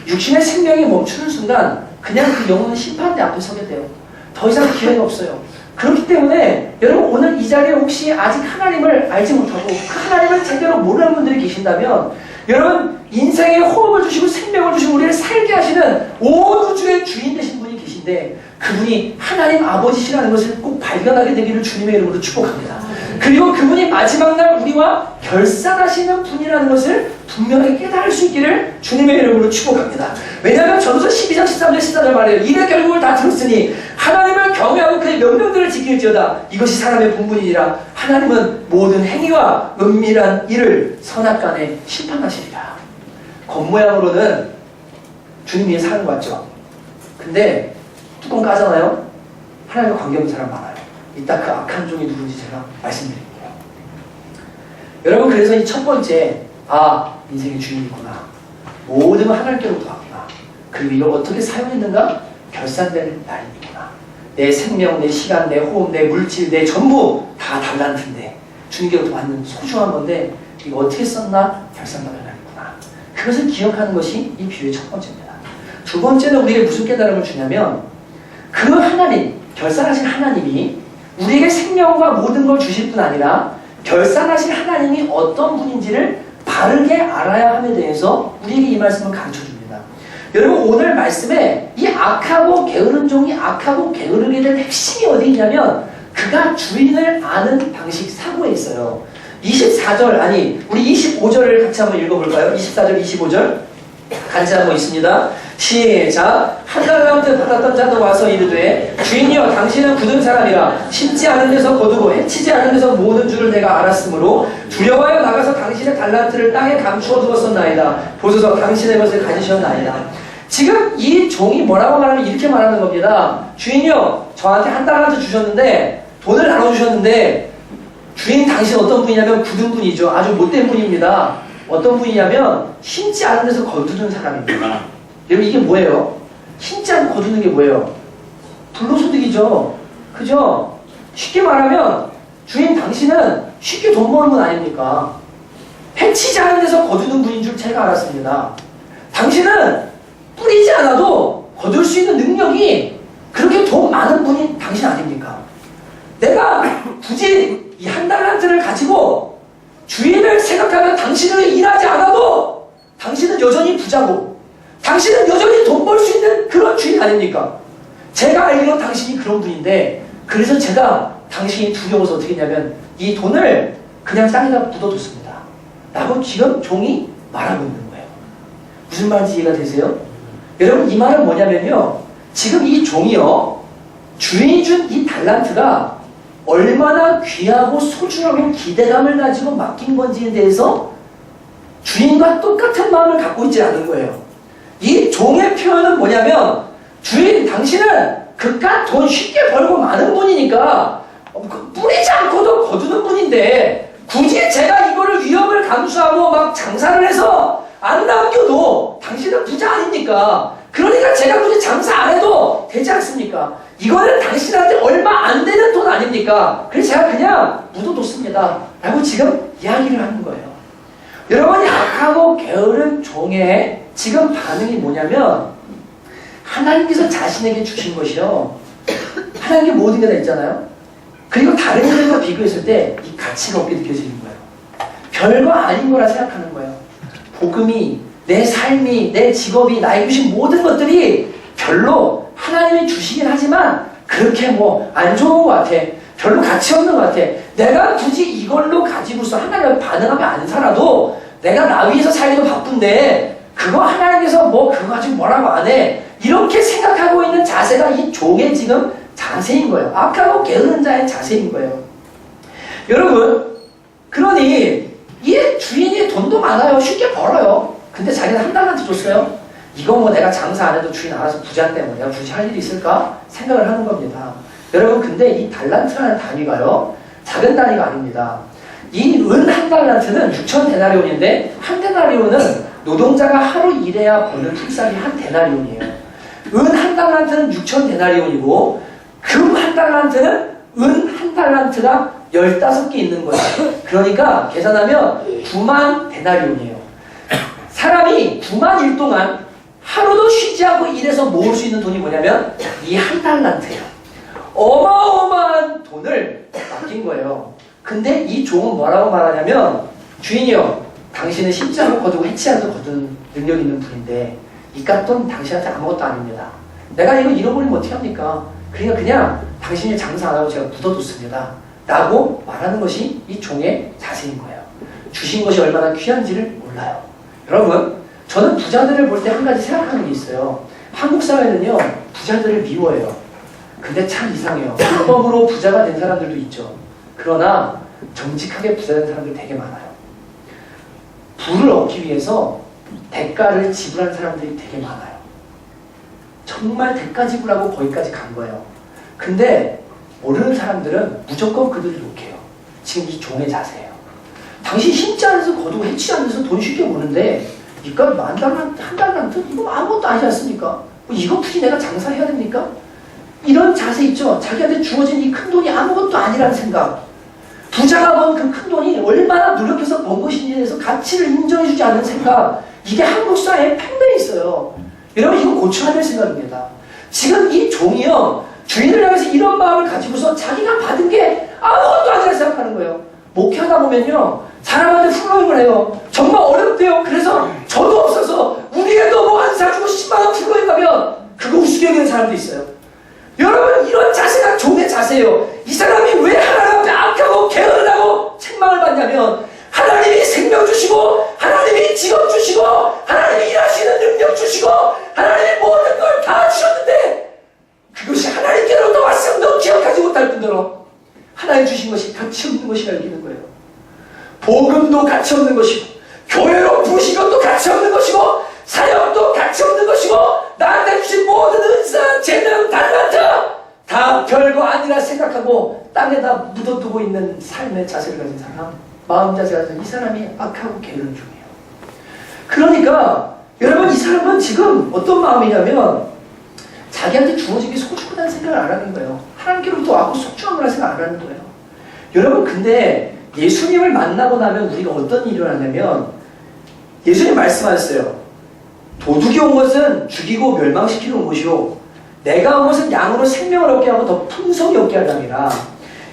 육신의 생명이 멈추는 순간 그냥 그 영혼은 심판대 앞에 서게 돼요. 더 이상 기회가 없어요. 그렇기 때문에 여러분, 오늘 이 자리에 혹시 아직 하나님을 알지 못하고 그 하나님을 제대로 모르는 분들이 계신다면, 여러분, 인생에 호흡을 주시고 생명을 주시고 우리를 살게 하시는 온 우주의 주인 되신 분이 계신데 그분이 하나님 아버지시라는 것을 꼭 발견하게 되기를 주님의 이름으로 축복합니다. 그리고 그분이 마지막 날 우리와 결산하시는 분이라는 것을 분명히 깨달을 수 있기를 주님의 이름으로 축복합니다. 왜냐하면 전도서 12장 13절 14절 말해요. 이래 결국을 다 들었으니 하나님을 경외하고 그의 명령들을 지킬지어다. 이것이 사람의 본분이니라. 하나님은 모든 행위와 은밀한 일을 선악간에 심판하시리라. 겉모양으로는 주님이 사는 것 같죠. 근데 뚜껑 까잖아요. 하나님과 관계없는 사람 많아요. 이따 그 악한 종이 누군지 제가 말씀드릴게요. 여러분, 그래서 이 첫 번째, 인생의 주인이구나. 모든 건 하나님께로부터 왔구나. 그리고 이걸 어떻게 사용했는가? 결산될 날이구나. 내 생명, 내 시간, 내 호흡, 내 물질, 내 전부 다 달란트인데 주님께로부터 받는 소중한 건데 이거 어떻게 썼나? 결산받을 날이구나. 그것을 기억하는 것이 이 비유의 첫 번째입니다. 두 번째는 우리에게 무슨 깨달음을 주냐면, 그 하나님, 결산하신 하나님이 우리에게 생명과 모든 걸 주실 뿐 아니라 결산하신 하나님이 어떤 분인지를 바르게 알아야 함에 대해서 우리에게 이 말씀을 가르쳐줍니다. 여러분, 오늘 말씀에 이 악하고 게으른 종이 악하고 게으르게 된 핵심이 어디 있냐면 그가 주인을 아는 방식, 사고에 있어요. 24절, 우리 25절을 같이 한번 읽어볼까요? 24절, 25절 같이 한번 있습니다. 시작. 한 달란트 받았던 자도 와서 이르되 주인이여, 당신은 굳은 사람이라 심지 않은 데서 거두고 해치지 않은 데서 모든 줄을 내가 알았으므로 두려워하여 나가서 당신의 달란트를 땅에 감추어 두었었나이다. 보소서, 당신의 것을 가지셨나이다. 지금 이 종이 뭐라고 말하면 이렇게 말하는 겁니다. 주인이여, 저한테 한 달란트 주셨는데, 돈을 나눠주셨는데, 주인 당신 어떤 분이냐면 굳은 분이죠. 아주 못된 분입니다. 어떤 분이냐면 심지 않은 데서 거두는 사람입니다. 여러분, 이게 뭐예요? 심지 않고 거두는 게 뭐예요? 불로소득이죠. 그죠? 쉽게 말하면 주인 당신은 쉽게 돈 버는 분 아닙니까? 해치지 않은 데서 거두는 분인 줄 제가 알았습니다. 당신은 뿌리지 않아도 거둘 수 있는 능력이 그렇게 돈 많은 분이 당신 아닙니까? 내가 굳이 이 한 달란트를 가지고 주인을 생각하면 당신을 일하지 않아도 당신은 여전히 부자고 당신은 여전히 돈 벌 수 있는 그런 주인 아닙니까? 제가 알기로 당신이 그런 분인데, 그래서 제가 당신이 두려워서 어떻게 했냐면 이 돈을 그냥 땅에다 묻어뒀습니다 라고 지금 종이 말하고 있는 거예요. 무슨 말인지 이해가 되세요? 여러분, 이 말은 뭐냐면요, 지금 이 종이요, 주인이 준 이 달란트가 얼마나 귀하고 소중하고 기대감을 가지고 맡긴 건지에 대해서 주인과 똑같은 마음을 갖고 있지 않은 거예요. 이 종의 표현은 뭐냐면, 주인 당신은 그깟 돈 쉽게 벌고 많은 분이니까 뿌리지 않고도 거두는 분인데 굳이 제가 이거를 위험을 감수하고 막 장사를 해서 안 남겨도 당신은 부자 아닙니까? 그러니까 제가 굳이 장사 안 해도 되지 않습니까? 이거는 당신한테 얼마 안 되는 돈 아닙니까? 그래서 제가 그냥 묻어뒀습니다. 라고 지금 이야기를 하는 거예요. 여러분, 약하고 게으른 종의 지금 반응이 뭐냐면 하나님께서 자신에게 주신 것이요. 하나님께 모든 게 다 있잖아요. 그리고 다른 일과 비교했을 때 이 가치가 없게 느껴지는 거예요. 별거 아닌 거라 생각하는 거예요. 복음이, 내 삶이, 내 직업이, 나에게 주신 모든 것들이 별로 하나님이 주시긴 하지만 그렇게 뭐 안 좋은 것 같아. 별로 가치 없는 것 같아. 내가 굳이 이걸로 가지고서 하나님 반응하면 안 살아도 내가 나 위해서 살기도 바쁜데 그거 하나님께서 뭐 그거 가지고 뭐라고 안 해. 이렇게 생각하고 있는 자세가 이 종의 지금 자세인 거예요. 악하고 게으른 자의 자세인 거예요. 여러분, 그러니 이 주인이 돈도 많아요. 쉽게 벌어요. 근데 자기는 한 달란트 줬어요. 이거 뭐 내가 장사 안 해도 주인 알아서 부자인데 뭐 내가 굳이 할 일이 있을까? 생각을 하는 겁니다. 여러분, 근데 이 달란트라는 단위가요, 작은 단위가 아닙니다. 이 은 한 달란트는 6천 데나리온인데 한 데나리온은 노동자가 하루 일해야 버는 품삯이 한 데나리온이에요. 은 한 달란트는 6천 데나리온이고 금 한 달란트는 은 한 달란트가 15개 있는 거예요. 그러니까 계산하면 9만 데나리온이에요. 사람이 9만 일 동안 하루도 쉬지 않고 일해서 모을 수 있는 돈이 뭐냐면 이 한 달란트예요. 어마어마한 돈을 맡긴 거예요. 근데 이 종은 뭐라고 말하냐면 주인이요, 당신은 십자로 거두고 해치하면서 거두는 능력 있는 분인데 이 값돈 당신한테 아무것도 아닙니다. 내가 이거 잃어버리면 어떻게 합니까? 그러니까 그냥 당신이 장사 안 하고 제가 묻어뒀습니다. 라고 말하는 것이 이 종의 자세인 거예요. 주신 것이 얼마나 귀한지를 몰라요. 여러분, 저는 부자들을 볼 때 한 가지 생각하는 게 있어요. 한국 사회는요, 부자들을 미워해요. 근데 참 이상해요. 불법으로 부자가 된 사람들도 있죠. 그러나 정직하게 부자 된 사람들 되게 많아요. 부를 얻기 위해서 대가를 지불한 사람들이 되게 많아요. 정말 대가 지불하고 거기까지 간 거예요. 근데 모르는 사람들은 무조건 그들을 욕해요. 지금 이 종의 자세예요. 당신 힘지 않아서 거두고 해치 않아서 돈 쉽게 버는데 이값 만 달란트, 한 달란트? 이거 아무것도 아니지 않습니까? 뭐 이거 굳이 내가 장사해야 됩니까? 이런 자세 있죠? 자기한테 주어진 이 큰 돈이 아무것도 아니라는 생각. 부자가 번 그 큰 돈이 얼마나 노력해서 번 것인지에 대해서 가치를 인정해주지 않는 생각. 이게 한국 사회에 팽배해 있어요. 여러분, 이거 고쳐야 될 생각입니다. 지금 이 종이요, 주인을 향해서 이런 마음을 가지고서 자기가 받은 게 아무것도 아니라 생각하는 거예요. 목회하다 보면요, 사람한테 플로잉을 해요. 정말 어렵대요. 그래서 저도 없어서 우리 애도 뭐 안 사주고 10만 원 플로잉 가면 그거 우습게 여기는 사람도 있어요. 여러분, 이런 자세가 종의 자세예요. 이 사람이 왜 하나님 앞에 악하고 게으르다고 책망을 받냐면 하나님이 생명 주시고 하나님이 직업 주시고 하나님이 일하시는 능력 주시고 하나님이 모든 걸 다 주셨는데 그것이 하나님께로부터 왔음도 기억하지 못할 뿐더러 하나님 주신 것이 가치 없는 것이라 여기는 거예요. 복음도 가치 없는 것이고 교회로 부으신 것도 가치 없는 것이고 사역도 가치 없는 것이고 나한테 주신 모든 은사, 재능, 달란트 다 별거 아니라 생각하고 땅에다 묻어두고 있는 삶의 자세를 가진 사람, 마음 자세가 가진 이 사람이 악하고 게으른 종이에요. 그러니까 여러분, 이 사람은 지금 어떤 마음이냐면 자기한테 주어진 게 소중하다는 생각을 안 하는 거예요. 하나님께로부터 왔고 소중한 거라는 생각 안 하는 거예요. 여러분, 근데 예수님을 만나고 나면 우리가 어떤 일을 하냐면 예수님 말씀하셨어요. 도둑이 온 것은 죽이고 멸망시키러 온 것이요 내가 온 것은 양으로 생명을 얻게 하고 더 풍성히 얻게 하려니라.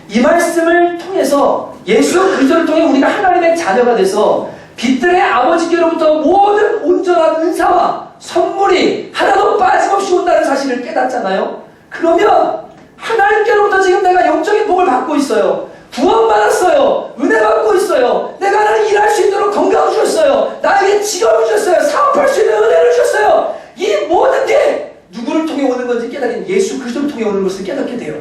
이 말씀을 통해서 예수 그리스도를 통해 우리가 하나님의 자녀가 돼서 빛들의 아버지께로부터 모든 온전한 은사와 선물이 하나도 빠짐없이 온다는 사실을 깨닫잖아요. 그러면 하나님께로부터 지금 내가 영적인 복을 받고 있어요. 구원받았어요. 은혜 받고 있어요. 내가 하나님 일할 수 있도록 건강을 주셨어요. 나에게 직업을 주셨어요. 사업할 수 있는 은혜를 주셨어요. 이 모든 게 누구를 통해 오는 건지 깨닫는 예수 그리스도를 통해 오는 것을 깨닫게 돼요.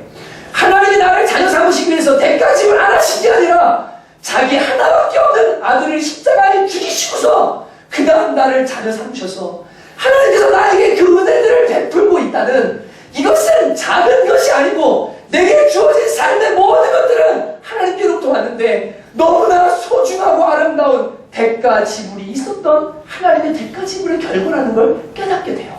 하나님이 나를 자녀 삼으시기 위해서 대가짐을 안 하신 게 아니라 자기 하나밖에 없는 아들을 십자가에 죽이시고서 그가 나를 자녀 삼으셔서 하나님께서 나에게 그 은혜들을 베풀고 있다는 이것은 작은 것이 아니고 내게 주어진 삶의 모든 것들은 하나님께로부터 왔는데 너무나 소중하고 아름다운 대가 지불이 있었던 하나님의 대가 지불의 결과라는 걸 깨닫게 돼요.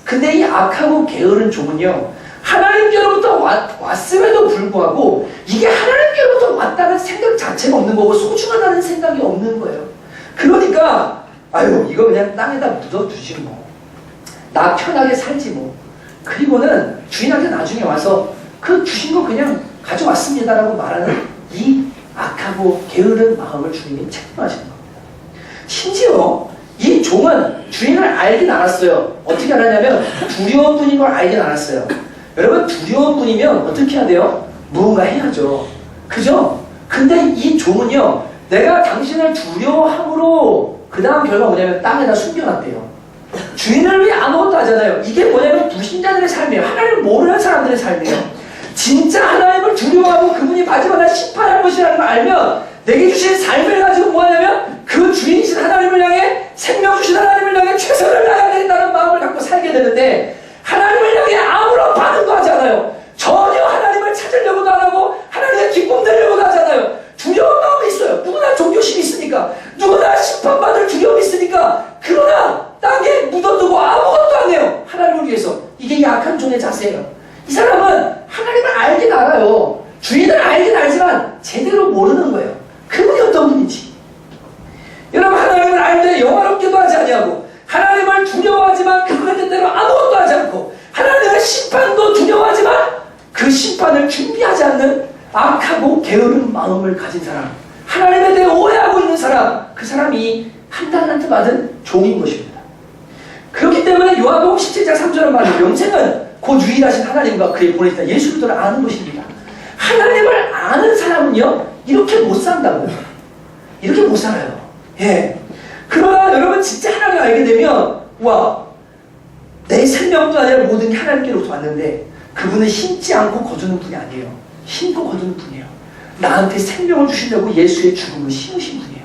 근데 이 악하고 게으른 종은요, 하나님께로부터 왔음에도 불구하고 이게 하나님께로부터 왔다는 생각 자체가 없는 거고 소중하다는 생각이 없는 거예요. 그러니까 아유 이거 그냥 땅에다 묻어두지 뭐, 나 편하게 살지 뭐, 그리고는 주인한테 나중에 와서 그 주신 거 그냥 가져왔습니다 라고 말하는 이 악하고 게으른 마음을 주님이 책망하시는 겁니다. 심지어 이 종은 주인을 알긴 알았어요. 어떻게 알았냐면 두려운 분인 걸 알긴 알았어요. 여러분 두려운 분이면 어떻게 해야 돼요? 무언가 해야죠. 그죠? 근데 이 종은요, 내가 당신을 두려워함으로 그 다음 결과 뭐냐면 땅에다 숨겨놨대요. 주인을 위해 아무것도 하잖아요. 이게 뭐냐면 불신자들의 삶이에요. 하나님을 모르는 사람들의 삶이에요. 진짜 하나님을 두려워하고 그분이 마지막 날 심판할 것이라는 걸 알면 내게 주신 삶을 가지고 뭐하냐면 그 주인이신 하나님을 향해, 생명 주신 하나님을 향해 최선을 다해야 된다는 마음을 갖고 살게 되는데, 하나님을 향해 아무런 반응도 하지 않아요. 전혀 하나님을 찾으려고도 안 하고 하나님의 기쁨 되려고도 하지 않아요. 두려운 마음이 있어요. 누구나 종교심이 있으니까, 누구나 심판받을 두려움이 있으니까. 그러나 땅에 묻어두고 아무것도 안 해요. 하나님을 위해서. 이게 약한 종의 자세예요. 이 사람은 하나님을 알긴 알아요. 주인을 알긴 알지만 제대로 모르는 거예요. 그분이 어떤 분인지. 여러분 하나님을 알되 영화롭게도 하지 아니하고, 하나님을 두려워하지만 그분의 뜻대로 아무것도 하지 않고, 하나님의 심판도 두려워하지만 그 심판을 준비하지 않는 악하고 게으른 마음을 가진 사람, 하나님에 대해 오해하고 있는 사람, 그 사람이 한 달란트 받은 종인 것입니다. 그렇기 때문에 요한복음 17장 3절은 말하는 영생은 곧 유일하신 하나님과 그의 보내신 예수 그리스도를 아는 것입니다. 하나님을 아는 사람은요 이렇게 못 산다고요. 이렇게 못 살아요. 예. 그러나 여러분 진짜 하나님을 알게 되면, 와, 내 생명도 아니라 모든 게 하나님께로부터 왔는데 그분은 힘지 않고 거두는 분이 아니에요. 힘고 거두는 분이에요. 나한테 생명을 주시려고 예수의 죽음을 심으신 분이에요.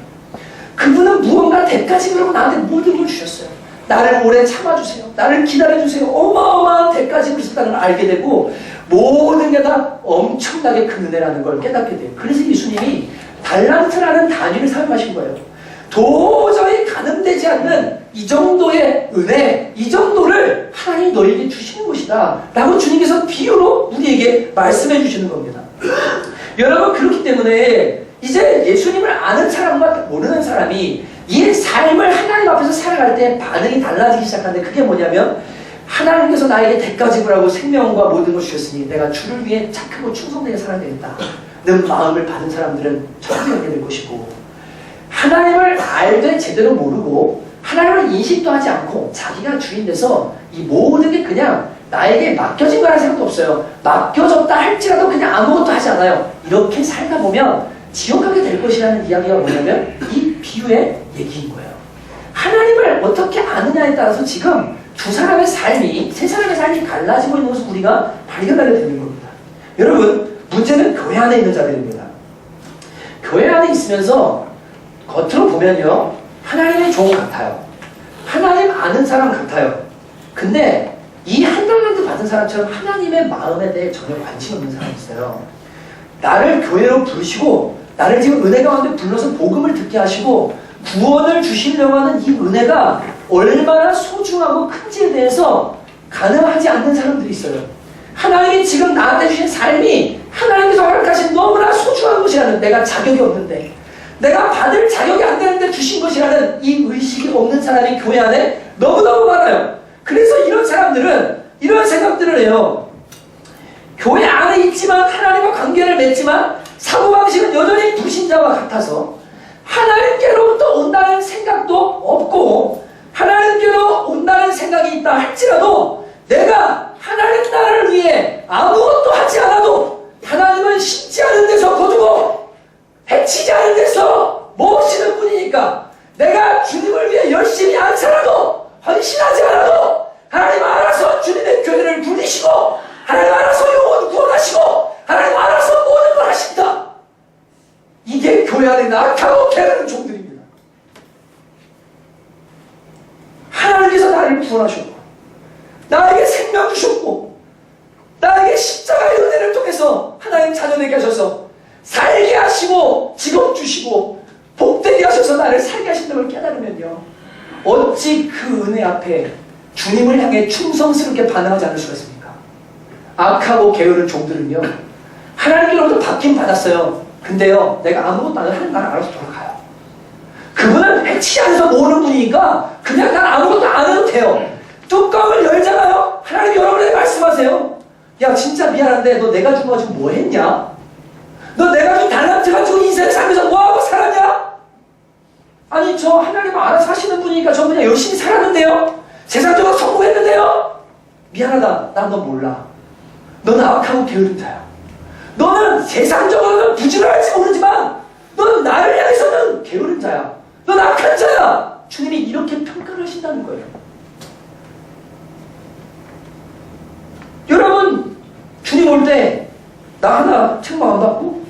그분은 무언가 대가지급으로 나한테 모든 걸 주셨어요. 나를 오래 참아주세요. 나를 기다려주세요. 어마어마한 대가지급을 있다는 걸 알게 되고, 모든 게 다 엄청나게 큰 은혜라는 걸 깨닫게 돼요. 그래서 예수님이 달란트라는 단위를 사용하신 거예요. 도저히 가늠되지 않는 이 정도의 은혜, 이 정도를 하나님이 너에게 주시는 것이다 라고 주님께서 비유로 우리에게 말씀해 주시는 겁니다. 여러분 그렇기 때문에 이제 예수님을 아는 사람과 모르는 사람이 이 삶을 하나님 앞에서 살아갈 때 반응이 달라지기 시작하는데, 그게 뭐냐면 하나님께서 나에게 대가 지불하고 생명과 모든 것을 주셨으니 내가 주를 위해 착하고 충성되게 살아야 되겠다는 마음을 받은 사람들은 천국에 될 것이고, 하나님을 알되 제대로 모르고 하나님을 인식도 하지 않고 자기가 주인 돼서 이 모든 게 그냥 나에게 맡겨진 거라는 생각도 없어요. 맡겨졌다 할지라도 그냥 아무것도 하지 않아요. 이렇게 살다 보면 지옥 가게 될 것이라는 이야기가 뭐냐면 이 비유의 얘기인 거예요. 하나님을 어떻게 아느냐에 따라서 지금 두 사람의 삶이, 세 사람의 삶이 갈라지고 있는 것을 우리가 발견하게 되는 겁니다. 여러분 문제는 교회 안에 있는 자들입니다. 교회 안에 있으면서 겉으로 보면요 하나님의 종 같아요. 하나님 아는 사람 같아요. 근데 이 한 달란트 받은 사람처럼 하나님의 마음에 대해 전혀 관심 없는 사람이 있어요. 나를 교회로 부르시고 나를 지금 은혜 가운데 불러서 복음을 듣게 하시고 구원을 주시려고 하는 이 은혜가 얼마나 소중하고 큰지에 대해서 가늠하지 않는 사람들이 있어요. 하나님이 지금 나한테 주신 삶이 하나님께서 허락하신 너무나 소중한 것이라는, 내가 자격이 없는데, 내가 받을 자격이 안 되는데 주신 것이라는 이 의식이 없는 사람이 교회 안에 너무너무 많아요. 그래서 이런 사람들은 이런 생각들을 해요. 교회 안에 있지만 하나님과 관계를 맺지만 사고방식은 여전히 불신자와 같아서 하나님께로부터 온다는 생각도 없고, 하나님께로 온다는 생각이 있다 할지라도 내가 하나님 나라를 위해 아무것도 하지 않아도 하나님은 심지 않은 데서 거두고 해치지 않은 데서 모시는 분이니까 내가 주님을 위해 열심히 안 살아도, 헌신하지 않아도 하나님 알아서 주님의 교회를 부리시고 하나님 알아서 영혼 구원하시고 하나님 알아서 모든 걸 하신다. 이게 교회 안에 악하고 게으른 종들입니다. 하나님께서 나를 구원하셨고 나에게 생명 주셨고 나에게 십자가의 은혜를 통해서 하나님 자녀되게 하셔서 살게 하시고 직업 주시고 복되게 하셔서 나를 살게 하신다는 걸 깨달으면요 어찌 그 은혜 앞에 주님을 향해 충성스럽게 반응하지 않을 수가 있습니까? 악하고 게으른 종들은요, 하나님께로부터 받긴 받았어요. 근데요, 내가 아무것도 안 해도 하나님 나를 알아서 돌아가요. 그분은 해치지 않아서 모으는 분이니까 그냥 난 아무것도 안 해도 돼요. 뚜껑을 열잖아요. 하나님 여러분에게 말씀하세요. 야, 진짜 미안한데 너 내가 준 거 가지고 뭐 했냐? 너 내가 준 달란트 가지고 인생을 살면서 뭐하고 살았냐? 아니, 저 하나님 알아서 하시는 분이니까 저 그냥 열심히 살았는데요? 세상적으로 성공했는데요? 미안하다. 난 너 몰라. 너는 악하고 게으른 자야. 너는 세상적으로는 부지런할지 모르지만 너는 나를 향해서는 게으른 자야. 넌 악한 자야. 주님이 이렇게 평가를 하신다는 거예요. 여러분, 주님 올 때 나 하나 책망 안 받고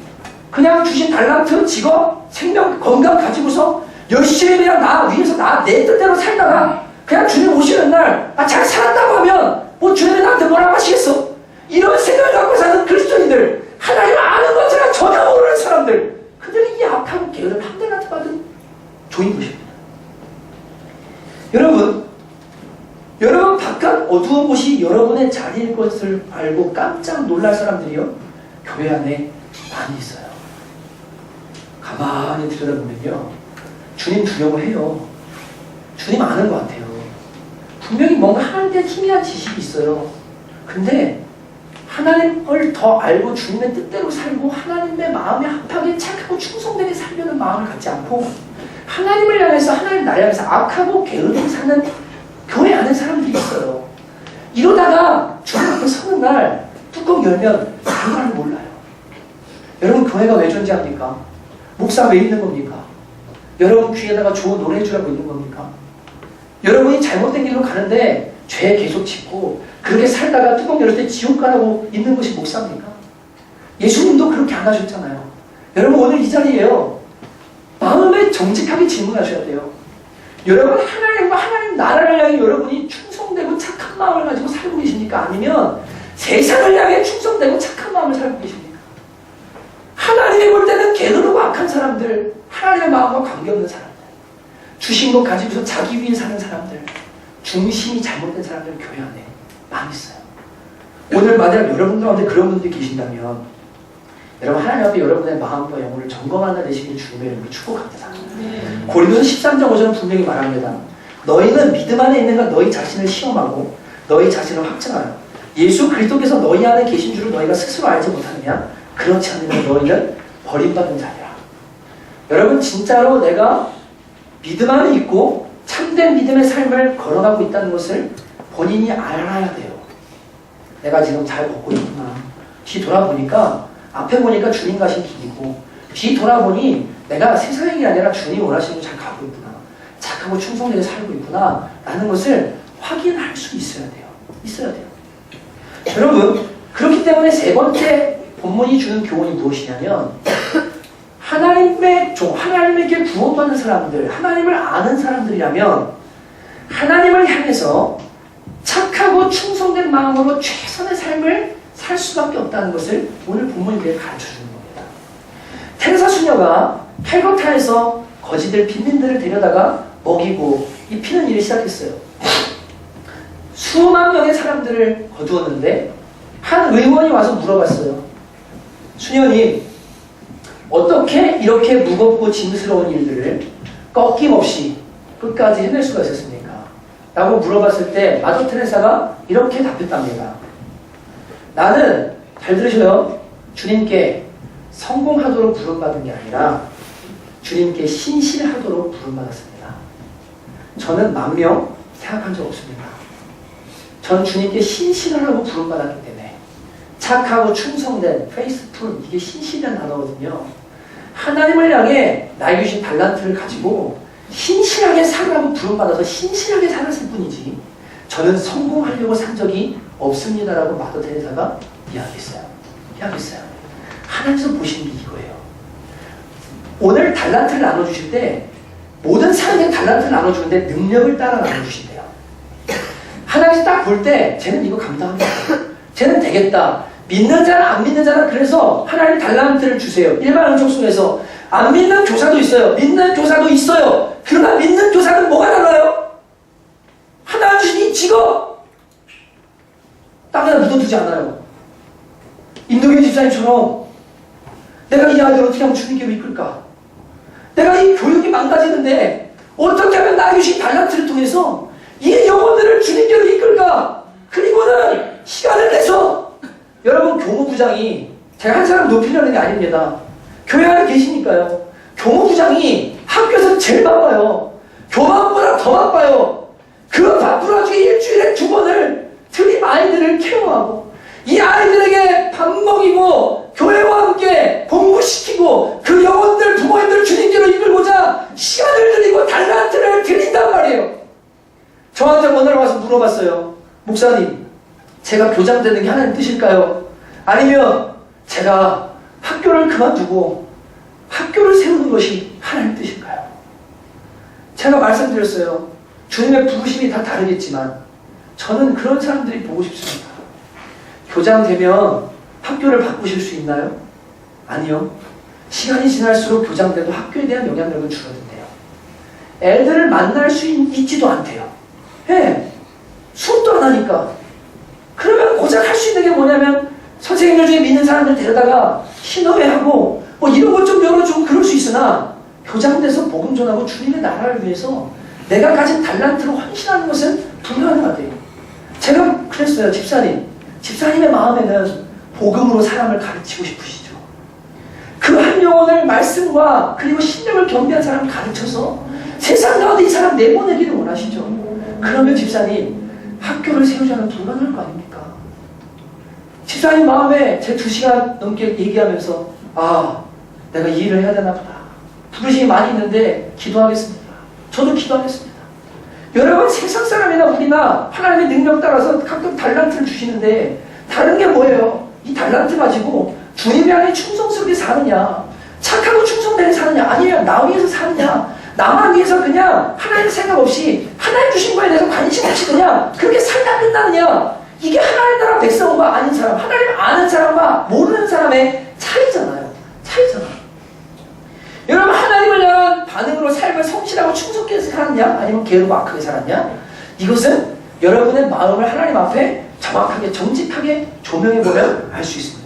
그냥 주신 달란트, 직업, 생명, 건강 가지고서 열심히 그냥 나 위해서 내 뜻대로 살다가 그냥 주님 오시는 날 잘 살았다고 하면 뭐 주님이 나한테 뭐라고 하시겠어? 이런 생각을 갖고 사는 그리스도인들, 하나님을 아는 것처럼 전혀 모르는 사람들, 그들이 이 악하고 게으른 한달란트 받은 종인 것입니다. 여러분 바깥 어두운 곳이 여러분의 자리일 것을 알고 깜짝 놀랄 사람들이요, 교회 안에 많이 있어요. 가만히 들여다보면요, 주님 두려워해요. 주님 아는 것 같아요. 분명히 뭔가 하나님께 희미한 지식이 있어요. 근데 하나님을 더 알고 주님의 뜻대로 살고 하나님의 마음에 합하게 착하고 충성되게 살려는 마음을 갖지 않고 하나님을 향해서, 하나님 나를 향해서 악하고 게으르게 사는 교회 안에 사람들이 있어요. 이러다가 주님 앞에 서는 날 뚜껑 열면 아무도 몰라요. 여러분, 교회가 왜 존재합니까? 목사 왜 있는 겁니까? 여러분 귀에다가 좋은 노래 해주라고 있는 겁니까? 여러분이 잘못된 길로 가는데 죄 계속 짓고 그렇게 살다가 뚜껑 열을 때 지옥 가라고 있는 것이 목사입니까? 예수님도 그렇게 안 하셨잖아요. 여러분, 오늘 이 자리에요, 마음에 정직하게 질문하셔야 돼요. 여러분, 하나님과 하나님 나라를 향해 여러분이 충성되고 착한 마음을 가지고 살고 계십니까? 아니면 세상을 향해 충성되고 착한 마음을 살고 계십니까? 하나님이 볼 때는 게으르고 악한 사람들, 하나님의 마음과 관계없는 사람들, 주신 것 가지고서 자기 위해 사는 사람들, 중심이 잘못된 사람들 교회 안에 많이 있어요. 오늘 만약 여러분 가운데 그런 분들이 계신다면 여러분, 하나님 앞에 여러분의 마음과 영혼을 점검하는 날 되시길 주님의 이름으로 축복합니다. 고린도서 13장 5절은 분명히 말합니다. 너희는 믿음 안에 있는가 너희 자신을 시험하고 너희 자신을 확증하여 예수 그리스도께서 너희 안에 계신 줄을 너희가 스스로 알지 못하느냐? 그렇지 않으면 너희는 버림받은 자니라. 여러분, 진짜로 내가 믿음 안에 있고 참된 믿음의 삶을 걸어가고 있다는 것을 본인이 알아야 돼요. 내가 지금 잘 걷고 있구나. 뒤 돌아보니까, 앞에 보니까 주님 가신 길이고, 뒤 돌아보니 내가 세상의 길이 아니라 주님 원하시는 길 잘 가고 있구나. 착하고 충성되게 살고 있구나. 라는 것을 확인할 수 있어야 돼요. 있어야 돼요. 여러분, 그렇기 때문에 세 번째 본문이 주는 교훈이 무엇이냐면, 하나님에게 구원받는 사람들, 하나님을 아는 사람들이라면 하나님을 향해서 착하고 충성된 마음으로 최선의 삶을 살 수밖에 없다는 것을 오늘 본문이 우리에게 가르쳐주는 겁니다. 테레사 수녀가 칼고타에서 거지들, 빈민들을 데려다가 먹이고 입히는 일을 시작했어요. 수만 명의 사람들을 거두었는데 한 의원이 와서 물어봤어요. 수녀님, 어떻게 이렇게 무겁고 짐스러운 일들을 꺾임없이 끝까지 해낼 수가 있었습니까? 라고 물어봤을 때 마더 테레사가 이렇게 답했답니다. 나는, 잘 들으셔요, 주님께 성공하도록 부름받은 게 아니라 주님께 신실하도록 부름받았습니다. 저는 10,000명 생각한 적 없습니다. 전 주님께 신실하라고 부름받았기 때문에, 착하고 충성된 페이스풀, 이게 신실이라는 단어거든요. 하나님을 향해 나에게 주신 달란트를 가지고 신실하게 살라고 부름받아서 신실하게 살았을 뿐이지 저는 성공하려고 산 적이 없습니다라고 마더 테레사가 이야기했어요. 하나님께서 보시는 게 이거예요. 오늘 달란트를 나눠주실 때 모든 사람에게 달란트를 나눠주는데 능력을 따라 나눠주신대요. 하나님께서 딱 볼 때 쟤는 이거 감당합니다. 쟤는 되겠다. 믿는 자는 안 믿는 자는, 그래서 하나님 달란트를 주세요. 일반 은총 속에서 안 믿는 교사도 있어요. 믿는 교사도 있어요. 그러나 믿는 교사는 뭐가 달라요? 하나님 주신 이 이 직업 땅에다 묻어두지 않아요. 임동현 집사님처럼 내가 이 아이들 어떻게 하면 주님께로 이끌까? 내가 이 교육이 망가지는데 어떻게 하면 나의 주신 달란트를 통해서 이 영혼들을 주님께로 이끌까? 그리고는 시간을 내서 여러분 교무부장이 제가 한 사람 높이려는 게 아닙니다. 교회 안에 계시니까요. 교무부장이 학교에서 제일 바빠요. 교감보다 더 바빠요. 그 바쁜 와중에 일주일에 2번을 드림 아이들을 케어하고 이 아이들에게 밥 먹이고 교회와 함께 공부시키고 그 영혼들 부모님들 주님께로 이끌고자 시간을 드리고 달란트를 드린단 말이에요. 저한테 오늘 와서 물어봤어요. 목사님, 제가 교장 되는 게 하나님 뜻일까요? 아니면 제가 학교를 그만두고 학교를 세우는 것이 하나님 뜻일까요? 제가 말씀드렸어요. 주님의 부르심이 다 다르겠지만 저는 그런 사람들이 보고 싶습니다. 교장 되면 학교를 바꾸실 수 있나요? 아니요. 시간이 지날수록 교장 돼도 학교에 대한 영향력은 줄어든대요. 애들을 만날 수 있지도 않대요. 예. 수업도 안 하니까. 그러면 고작 할 수 있는 게 뭐냐면 선생님들 중에 믿는 사람들 데려다가 신호회하고 뭐 이런 것 좀 열어주고 그럴 수 있으나 교장 돼서 복음 전하고 주님의 나라를 위해서 내가 가진 달란트로 헌신하는 것은 불가능하대요. 제가 그랬어요. 집사님의 마음에는 복음으로 사람을 가르치고 싶으시죠. 그 한 영혼을 말씀과 그리고 신령을 경배한 사람을 가르쳐서 세상 가운데 이 사람 내보내기를 원하시죠. 그러면 집사님 학교를 세우자는 불가능할 거 아닙니까? 집사님 마음에 제 2시간 넘게 얘기하면서 내가 이 일을 해야 되나 보다. 부르심이 많이 있는데 기도하겠습니다. 저도 기도하겠습니다. 여러분 세상 사람이나 우리나 하나님의 능력 따라서 각각 달란트를 주시는데 다른 게 뭐예요? 이 달란트 가지고 주님의 안에 충성스럽게 사느냐, 착하고 충성되게 사느냐, 아니면 나 위해서 사느냐, 나만 위해서 그냥 하나님 생각 없이 하나님 주신 거에 대해서 관심 없이 그냥 그렇게 살다 끝나느냐, 이게 하나님 나라 백성과 아닌 사람, 하나님 아는 사람과 모르는 사람의 차이잖아요. 여러분 하나님을 향한 반응으로 삶을 성실하고 충성하게 살았냐, 아니면 게으르고 악하게 살았냐? 이것은 여러분의 마음을 하나님 앞에 정확하게 정직하게 조명해보면 알 수 있습니다.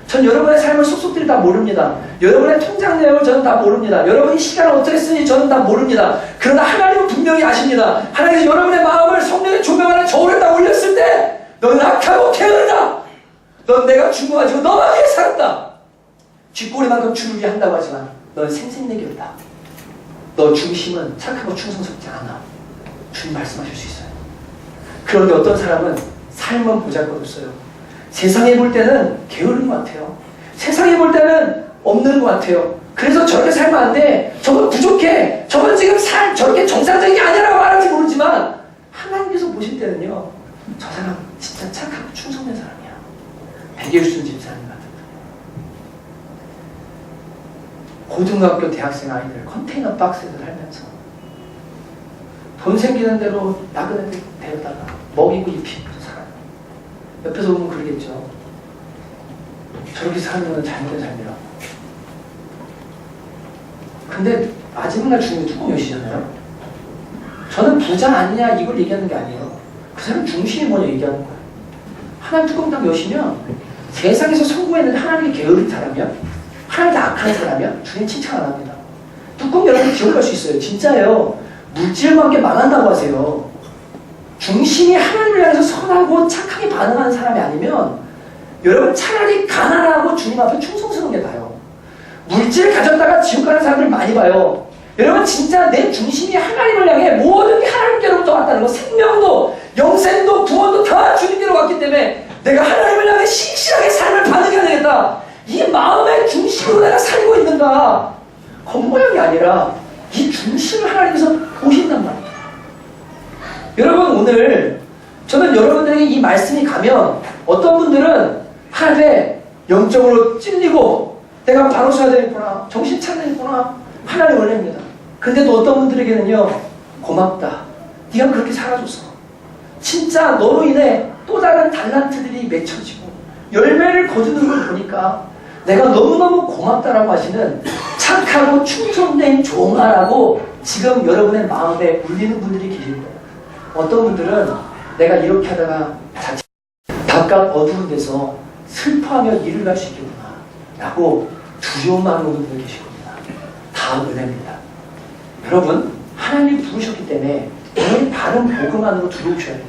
전 여러분의 삶을 속속들이 다 모릅니다. 여러분의 통장 내역을 저는 다 모릅니다. 여러분이 시간을 어떻게 쓰는지 저는 다 모릅니다. 그러나 하나님은 분명히 아십니다. 하나님은 여러분의 마음을 성령의 조명 안에 저울에 딱 올렸을 때 너는 악하고 게으르다. 넌 내가 준 거 가지고 너만 위해 살았다. 쥐꼬리만큼 주를 위해 한다고 하지만 넌 생생내기였다. 너 중심은 착하고 충성스럽지 않아. 주님 말씀하실 수 있어요. 그런데 어떤 사람은 삶은 보잘것없어요. 세상에 볼 때는 게으른 것 같아요. 세상에 볼 때는 없는 것 같아요. 그래서 저렇게 살면 안 돼. 저건 부족해. 저건 지금 저렇게 정상적인 게 아니라고 말할지 모르지만 하나님께서 보실 때는요, 저 사람 진짜 착하고 충성된 사람이야. 백예순 집사님 같은 분이에요. 고등학교 대학생 아이들 컨테이너 박스에서 살면서 돈 생기는 대로 나그네 데려다가 먹이고 입히면서 살아요. 옆에서 보면 그러겠죠. 저렇게 사는 건 잘못된 삶이라고. 근데 마지막날 주님이 뚜껑 여시잖아요. 저는 부자 아니냐 이걸 얘기하는 게 아니에요. 그 사람 중심이 뭐냐 얘기하는 거예요. 하나님 뚜껑 딱 여시면 세상에서 성공했는데 하나님이 게으른 사람이야? 하나님이 악한 사람이야? 주님 칭찬 안 합니다. 뚜껑 열어서 지옥 갈 수 있어요. 진짜예요. 물질과 함께 망한다고 하세요. 중심이 하나님을 향해서 선하고 착하게 반응하는 사람이 아니면 여러분 차라리 가난하고 주님 앞에 충성스러운 게 나아요. 물질을 가졌다가 지옥 가는 사람들 많이 봐요. 여러분 진짜 내 중심이 하나님을 향해 모든 게 하나님께로부터 왔다는 거, 생명도 영생도 구원도 다 주님께로 왔기 때문에 내가 하나님을 향해 신실하게 삶을 반응해야 되겠다. 이 마음의 중심으로 내가 살고 있는가, 겉모양이 아니라 이 중심을 하나님께서 보신단 말이에요. 여러분 오늘 저는 여러분들에게 이 말씀이 가면 어떤 분들은 하나님의 영적으로 찔리고 내가 바로 서야 되겠구나, 정신 차리겠구나, 하나님 은혜입니다. 근데 또 어떤 분들에게는요, 고맙다, 네가 그렇게 살아줘서 진짜 너로 인해 또 다른 달란트들이 맺혀지고 열매를 거두는 걸 보니까 내가 너무너무 고맙다라고 하시는 착하고 충성된 종아라고 지금 여러분의 마음에 울리는 분들이 계실 거예요. 어떤 분들은 내가 이렇게 하다가 바깥 어두운 데서 슬퍼하며 일을 갈 수 있겠구나 라고 두려움만 하는 분들 계실 겁니다. 다 은혜입니다. 여러분, 하나님이 부르셨기 때문에 오늘 바른 복음 안으로 들어오셔야 돼요.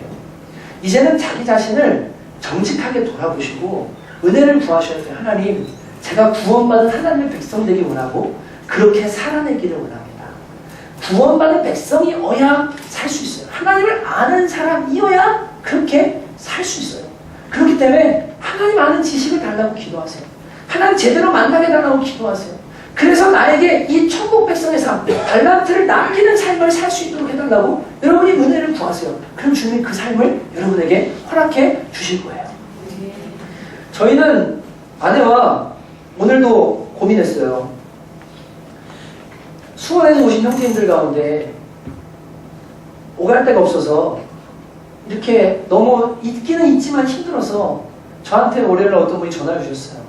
이제는 자기 자신을 정직하게 돌아보시고 은혜를 구하셔야 돼요. 하나님, 제가 구원받은 하나님의 백성 되기 원하고 그렇게 살아내기를 원합니다. 구원받은 백성이어야 살 수 있어요. 하나님을 아는 사람이어야 그렇게 살 수 있어요. 그렇기 때문에 하나님 아는 지식을 달라고 기도하세요. 하나님 제대로 만나게 달라고 기도하세요. 그래서 나에게 이 천국 백성의 삶, 달란트를 남기는 삶을 살 수 있도록 해달라고 여러분이 은혜를 구하세요. 그럼 주님이 그 삶을 여러분에게 허락해 주실 거예요. 저희는 아내와 오늘도 고민했어요. 수원에서 오신 형제님들 가운데 오갈 데가 없어서 이렇게 너무 있기는 있지만 힘들어서 저한테 월요일에 어떤 분이 전화를 주셨어요.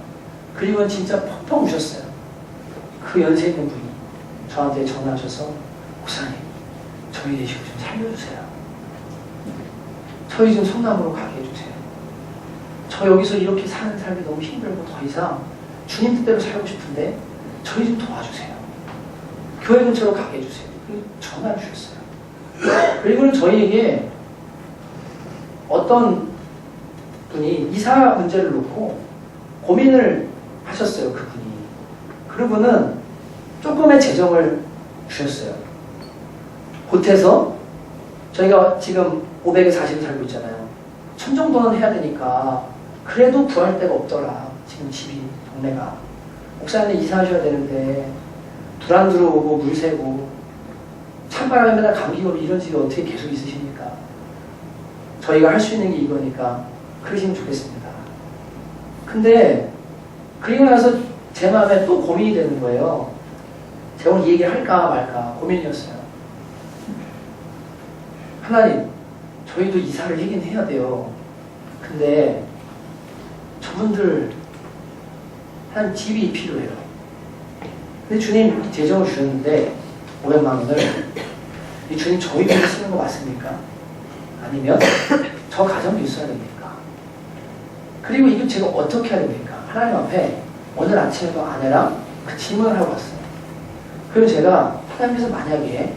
그리고는 진짜 펑펑 우셨어요. 그 연세 있는 분이 저한테 전화하셔서 목사님, 저희 되시고 좀 살려주세요. 저희 좀 성남으로 가게 해주세요. 저 여기서 이렇게 사는 삶이 너무 힘들고 더 이상 주님 뜻대로 살고 싶은데 저희 좀 도와주세요. 교회 근처로 가게 해주세요. 전화를 주셨어요. 그리고는 저희에게 어떤 분이 이사 문제를 놓고 고민을 하셨어요. 그분이. 그리고는 조금의 재정을 주셨어요. 보태서 저희가 지금 500에 40을 살고 있잖아요. 1000 정도는 해야 되니까 그래도 구할 데가 없더라. 지금 집이 동네가. 목사님 이사하셔야 되는데 불 안 들어오고 물 새고 찬바람에 맨날 감기 걸리고 이런 집이 어떻게 계속 있으십니까? 저희가 할 수 있는 게 이거니까 그러시면 좋겠습니다. 근데 그리고 나서 제 마음에 또 고민이 되는 거예요. 제가 오늘 이 얘기를 할까 말까 고민이었어요. 하나님, 저희도 이사를 하긴 해야 돼요. 근데 저분들 한 집이 필요해요. 근데 주님 재정을 주셨는데 500만 원을 이 주님 저희 돈을 쓰는 거 맞습니까? 아니면 저 가정도 있어야 됩니까? 그리고 이거 제가 어떻게 해야 됩니까? 하나님 앞에 오늘 아침에도 아내랑 그 질문을 하고 왔어요. 그럼 제가 하나님께서 만약에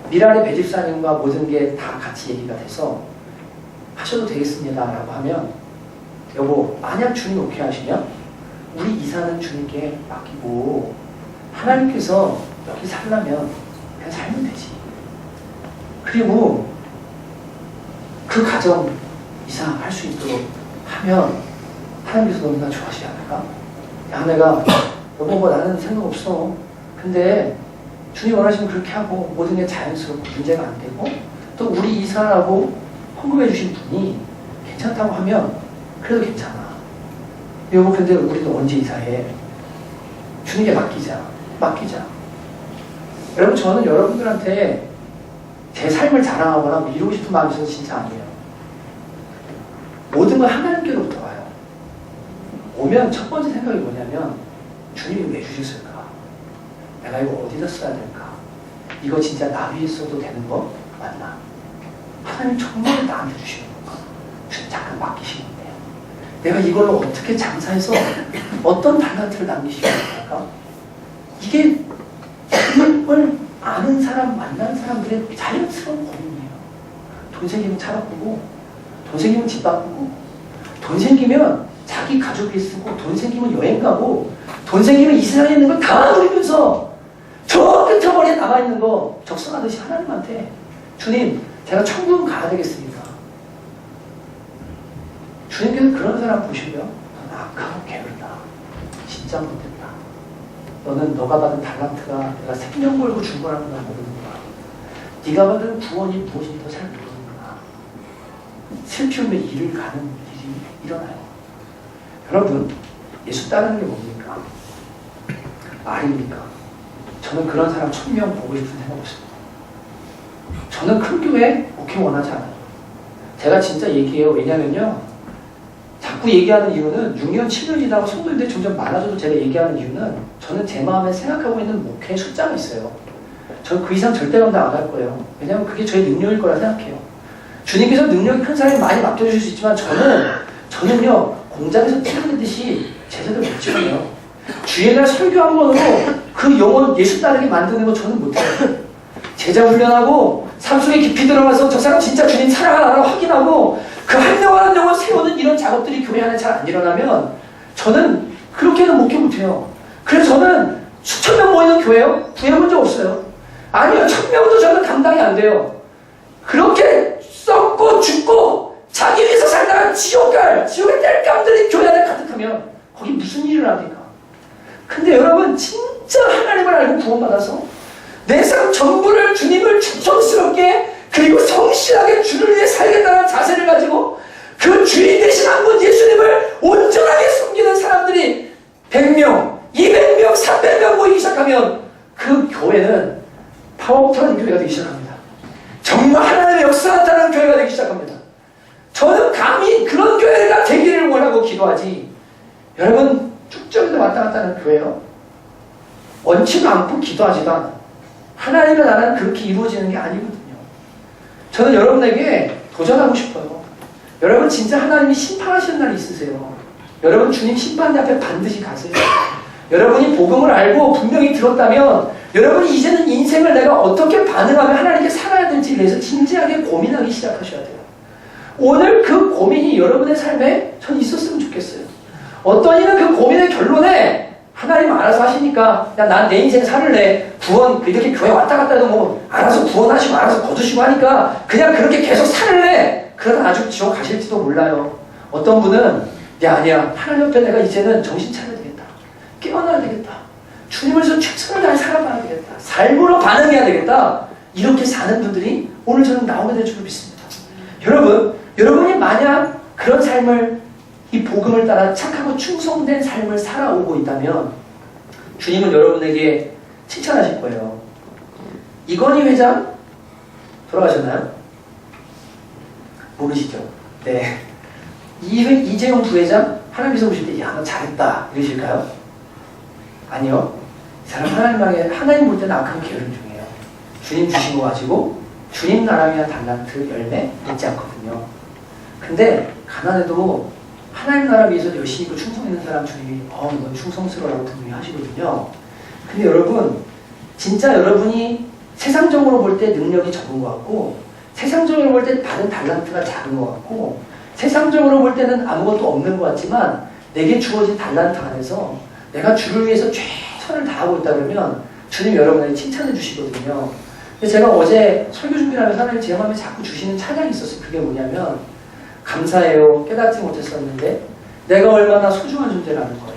미랄의 배집사님과 모든 게 다 같이 얘기가 돼서 하셔도 되겠습니다 라고 하면 여보, 만약 주님 오케이 하시면 우리 이사는 주님께 맡기고 하나님께서 여기 살려면 그냥 살면 되지. 그리고 그 가정 이사할 수 있도록 하면 하나님께서 너무나 좋아하시지 않을까? 아내가 여보 뭐 나는 생각 없어. 근데 주님 원하시면 그렇게 하고 모든 게 자연스럽고 문제가 안 되고 또 우리 이사라고 헌금해 주신 분이 괜찮다고 하면 그래도 괜찮아. 여보 근데 우리는 언제 이사해? 주님께 맡기자. 여러분 저는 여러분들한테 제 삶을 자랑하거나 뭐 이루고 싶은 마음이 있어서 진짜 아니에요. 모든 건 하나님께로부터 와요. 오면 첫 번째 생각이 뭐냐면 주님이 왜 주셨을까? 내가 이거 어디다 써야 될까? 이거 진짜 나 위에 써도 되는 거 맞나? 하나님 정말 나한테 주시는 건가? 주님 잠깐 맡기시면 돼요. 내가 이걸로 어떻게 장사해서 어떤 달란트를 남기시면 될까? 이게 주님을 아는 사람, 만난 사람들의 자연스러운 고민이에요. 돈 생기면 차 바꾸고, 돈 생기면 집 바꾸고, 돈 생기면 자기 가족이 쓰고, 돈 생기면 여행 가고, 돈 생기면 이 세상에 있는 거 다 버리면서 저 끄트머리에 남아있는 거 적성하듯이 하나님한테 주님, 제가 천국 가야 되겠습니다. 주님께서 그런 사람 보시면 너는 악하고 게으르다. 진짜 못됐다. 너는 너가 받은 달란트가 내가 생명 걸고 준 거라는 걸 모르는구나. 네가 받은 구원이 무엇인지 잘 모르는구나. 슬픔의 일을 가는 일이 일어나요. 여러분, 예수 따르는 게 뭡니까? 말입니까? 저는 그런 사람 1000명 보고 싶은 생각 없습니다. 저는 큰 교회 오케이 원하지 않아요. 제가 진짜 얘기해요. 왜냐면요. 자꾸 얘기하는 이유는 6년, 7년 지나고 성도인들이 점점 많아져도 제가 얘기하는 이유는 저는 제 마음에 생각하고 있는 목표의 숫자가 있어요. 저는 그 이상 절대 감당 안 할 거예요. 왜냐하면 그게 저의 능력일 거라 생각해요. 주님께서 능력이 큰 사람이 많이 맡겨주실 수 있지만 저는요 공장에서 뛰어내듯이 제자들 못 찍어요. 주일날 설교 한 번으로 그 영혼 예수 따르게 만드는 거 저는 못해요. 제자 훈련하고 삶 속에 깊이 들어가서 저 사람 진짜 주님 사랑하나 확인하고 그 한 영혼 한 영혼 세우는 이런 작업들이 교회 안에 잘 안 일어나면 저는 그렇게는 못해요. 그래서 저는 수천 명 모이는 교회요? 구해본 적 없어요. 아니요, 1000명도 저는 감당이 안 돼요. 그렇게 썩고 죽고 자기 위해서 살다가 지옥에 뗄감들이 교회 안에 가득하면 거기 무슨 일을 합니까? 근데 여러분 진짜 하나님을 알고 구원받아서 내 삶 전부를 주님을 충성스럽게 그리고 성실하게 주를 위해 살겠다는 자세를 가지고 그 주인 되신 한 분 예수님을 온전하게 섬기는 사람들이 100명, 200명, 300명 모이기 시작하면 그 교회는 파워풀한 교회가 되기 시작합니다. 정말 하나님의 역사 나타나는 교회가 되기 시작합니다. 저는 감히 그런 교회가 되기를 원하고 기도하지. 여러분 쭉저기도 왔다 갔다 하는 교회요? 원치도 않고 기도하지도 않아요. 하나님의 나라는 그렇게 이루어지는 게 아니거든요. 저는 여러분에게 도전하고 싶어요. 여러분 진짜 하나님이 심판하시는 날이 있으세요. 여러분 주님 심판대 앞에 반드시 가세요. 여러분이 복음을 알고 분명히 들었다면 여러분이 이제는 인생을 내가 어떻게 반응하며 하나님께 살아야 될지에 대해서 진지하게 고민하기 시작하셔야 돼요. 오늘 그 고민이 여러분의 삶에 전 있었으면 좋겠어요. 어떤 이는 그 고민의 결론에 하나님 알아서 하시니까 야, 난 내 인생 살을래. 구원 이렇게 교회 왔다 갔다 해도 뭐 알아서 구원하시고 알아서 거두시고 하니까 그냥 그렇게 계속 살을래. 그러다 아주 지옥 가실지도 몰라요. 어떤 분은 야 아니야 하나님 옆에 내가 이제는 정신 차려야 되겠다. 깨어나야 되겠다. 주님을 위해서 최선을 다해 살아봐야 되겠다. 삶으로 반응해야 되겠다. 이렇게 사는 분들이 오늘 저는 나오게 될 줄 믿습니다. 여러분이 만약 그런 삶을 이 복음을 따라 착하고 충성된 삶을 살아오고 있다면 주님은 여러분에게 칭찬하실 거예요. 이건희 회장 돌아가셨나요? 모르시죠? 네. 이재용 부회장 하나님께서 보실 때 야 너 잘했다 이러실까요? 아니요. 이 사람 하나님 볼 때는 악한 게으름 중이에요. 주님 주신 거 가지고 주님 나라를 위한 달란트 열매 잊지 않거든요. 근데 가난해도 하나님 나라 위해서 열심히 있고 충성 있는 사람 주님이 넌 충성스러워라고 등용하시거든요. 근데 여러분 진짜 여러분이 세상적으로 볼 때 능력이 적은 것 같고 세상적으로 볼 때 받은 달란트가 작은 것 같고 세상적으로 볼 때는 아무것도 없는 것 같지만 내게 주어진 달란트 안에서 내가 주를 위해서 최선을 다하고 있다 그러면 주님 여러분에게 칭찬해 주시거든요. 근데 제가 어제 설교 준비를 하면서 하나님 제 마음에 자꾸 주시는 찬양이 있었어요. 그게 뭐냐면 감사해요. 깨닫지 못했었는데 내가 얼마나 소중한 존재라는 거예요.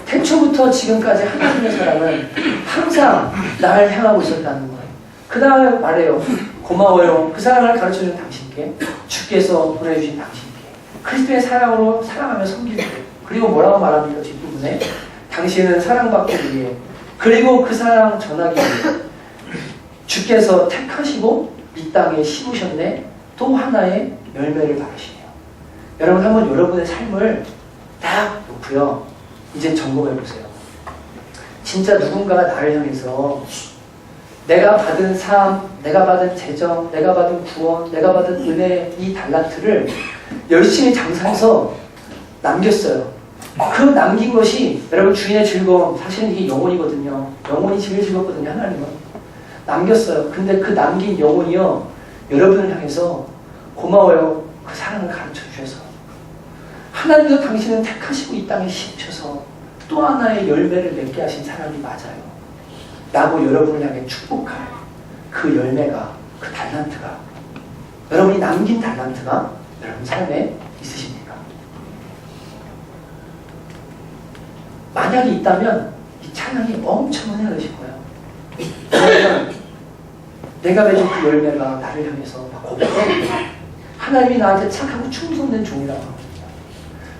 태초부터 지금까지 하나님의 사랑은 항상 나를 향하고 있었다는 거예요. 그 다음에 말해요. 고마워요. 그 사랑을 가르쳐준 당신께 주께서 보내주신 당신께 그리스도의 사랑으로 사랑하며 섬기는 거예요. 그리고 뭐라고 말합니까? 뒷부분에 당신은 사랑받기 위해 그리고 그 사랑 전하기 위해 주께서 택하시고 이 땅에 심으셨네. 또 하나의 열매를 받으시네요. 여러분 한번 여러분의 삶을 딱 놓고요. 이제 점검해보세요. 진짜 누군가가 나를 향해서 내가 받은 삶, 내가 받은 재정, 내가 받은 구원, 내가 받은 은혜 이 달란트를 열심히 장사해서 남겼어요. 그 남긴 것이 여러분 주인의 즐거움 사실은 이게 영혼이거든요. 영혼이 제일 즐겁거든요. 하나님은 남겼어요. 근데 그 남긴 영혼이요 여러분을 향해서 고마워요. 그 사랑을 가르쳐 주셔서 하나님도 당신은 택하시고 이 땅에 심으셔서 또 하나의 열매를 맺게 하신 사람이 맞아요. 라고 여러분을 향해 축복할 그 열매가 그 달란트가 여러분이 남긴 달란트가 여러분 삶에 있으십니까? 만약에 있다면 이 찬양이 엄청 은혜가 되실 거예요. 왜냐하면 내가 맺은 그 열매가 나를 향해서 막 고백합니다. 하나님이 나한테 착하고 충성된 종이라고 합니다.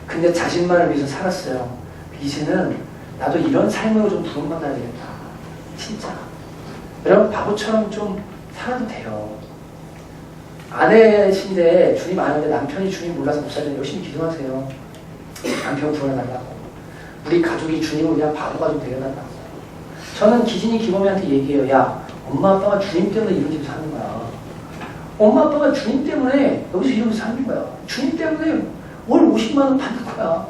근데 자신만을 위해서 살았어요. 이제는 나도 이런 삶으로 좀 부름받아야 되겠다. 진짜 여러분 바보처럼 좀 살아도 돼요. 아내신데 주님 아는데 남편이 주님 몰라서 못 살면 열심히 기도하세요. 남편 구원해달라고. 우리 가족이 주님을 그냥 바보가 좀 되어달라고. 저는 기진이 기범이한테 얘기해요. 야 엄마 아빠가 주님 때문에 이런 집 사는 거야. 엄마 아빠가 주님 때문에 여기서 이러고 사는 거야. 주님 때문에 월 50만 원 받는 거야.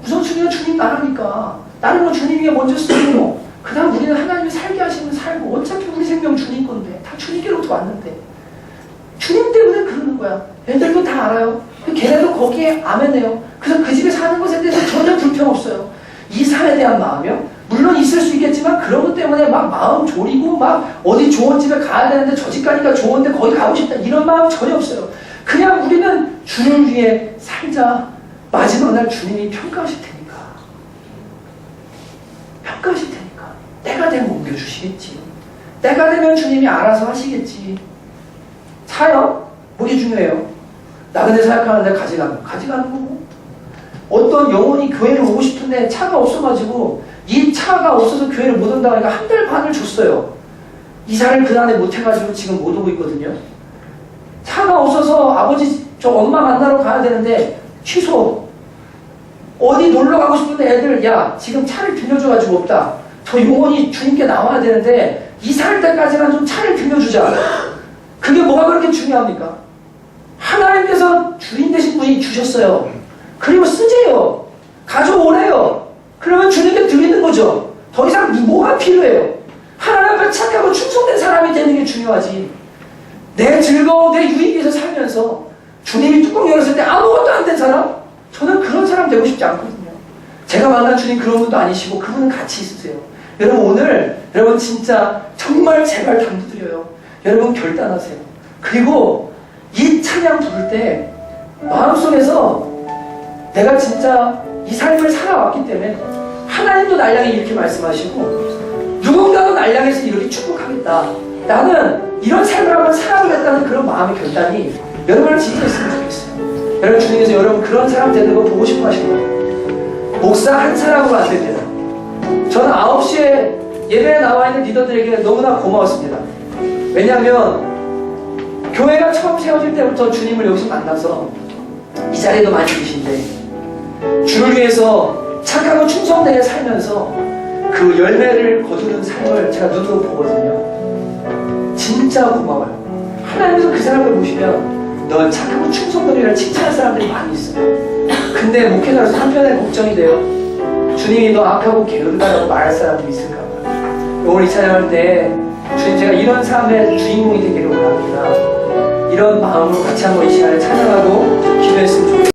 우선순위가 주님 나라니까. 나는 뭐 주님이 먼저 쓰고, 그 다음 우리는 하나님이 살게 하시면 살고, 어차피 우리 생명 주님 건데, 다 주님께로부터 왔는데. 주님 때문에 그러는 거야. 애들도 다 알아요. 걔네도 거기에 아멘해요. 그래서 그 집에 사는 것에 대해서 전혀 불평 없어요. 이 삶에 대한 마음이요. 물론 있을 수 있겠지만 그런 것 때문에 막 마음 졸이고 막 어디 좋은 집에 가야 되는데 저 집 가니까 좋은데 거기 가고 싶다 이런 마음 전혀 없어요. 그냥 우리는 주를 위해 살자. 마지막 날 주님이 평가하실 테니까. 평가하실 테니까. 때가 되면 옮겨주시겠지. 때가 되면 주님이 알아서 하시겠지. 차요? 뭐게 중요해요? 나그네 사역하는데 가져가는 거고. 어떤 영혼이 교회를 오고 싶은데 차가 없어가지고 이 차가 없어서 교회를 못 온다고 하니까 한 달 반을 줬어요. 이사를 그 안에 못해가지고 지금 못 오고 있거든요. 차가 없어서 아버지 저 엄마 만나러 가야 되는데 취소. 어디 놀러 가고 싶은데 애들 야 지금 차를 빌려줘가지고 없다. 저 영혼이 주님께 나와야 되는데 이사할 때까지만 좀 차를 빌려주자. 그게 뭐가 그렇게 중요합니까? 하나님께서 주인 되신 분이 주셨어요. 그리고 쓰재요. 가져오래요. 그러면 주님께 드리는 거죠. 더 이상 뭐가 필요해요? 하나님 앞에 착하고 충성된 사람이 되는 게 중요하지. 내 즐거움, 내 유익에서 살면서 주님이 뚜껑 열었을 때 아무것도 안 된 사람? 저는 그런 사람 되고 싶지 않거든요. 제가 만난 주님 그런 분도 아니시고 그분은 같이 있으세요. 여러분 오늘 여러분 진짜 정말 제발 당부드려요. 여러분 결단하세요. 그리고 이 찬양 부를 때 마음속에서 내가 진짜 이 삶을 살아왔기 때문에 하나님도 날 향해 이렇게 말씀하시고 누군가도 날 향해서 이렇게 축복하겠다. 나는 이런 삶을 한번 살아보겠다는 그런 마음의 결단이 여러분을 지지했으면 좋겠어요. 여러분 주님께서 여러분 그런 사람 되는 거 보고 싶어 하시는 거예요. 목사 한 사람으로 안 됩니다. 저는 9시에 예배에 나와 있는 리더들에게 너무나 고마웠습니다. 왜냐하면 교회가 처음 세워질 때부터 주님을 여기서 만나서 이 자리에도 많이 계신데 주를 위해서 착하고 충성되게 살면서 그 열매를 거두는 삶을 제가 눈으로 보거든요. 진짜 고마워요. 하나님께서 그 사람을 보시면 넌 착하고 충성되리라 칭찬할 사람들이 많이 있어요. 근데 목회자로서 한편에 걱정이 돼요. 주님이 너 악하고 게으르다라고 말할 사람도 있을까 봐. 오늘 이 찬양할 때 주님 제가 이런 삶의 주인공이 되기를 원합니다. 이런 마음으로 같이 한번 이 시간에 찬양하고 기도했으면 좋겠습니다.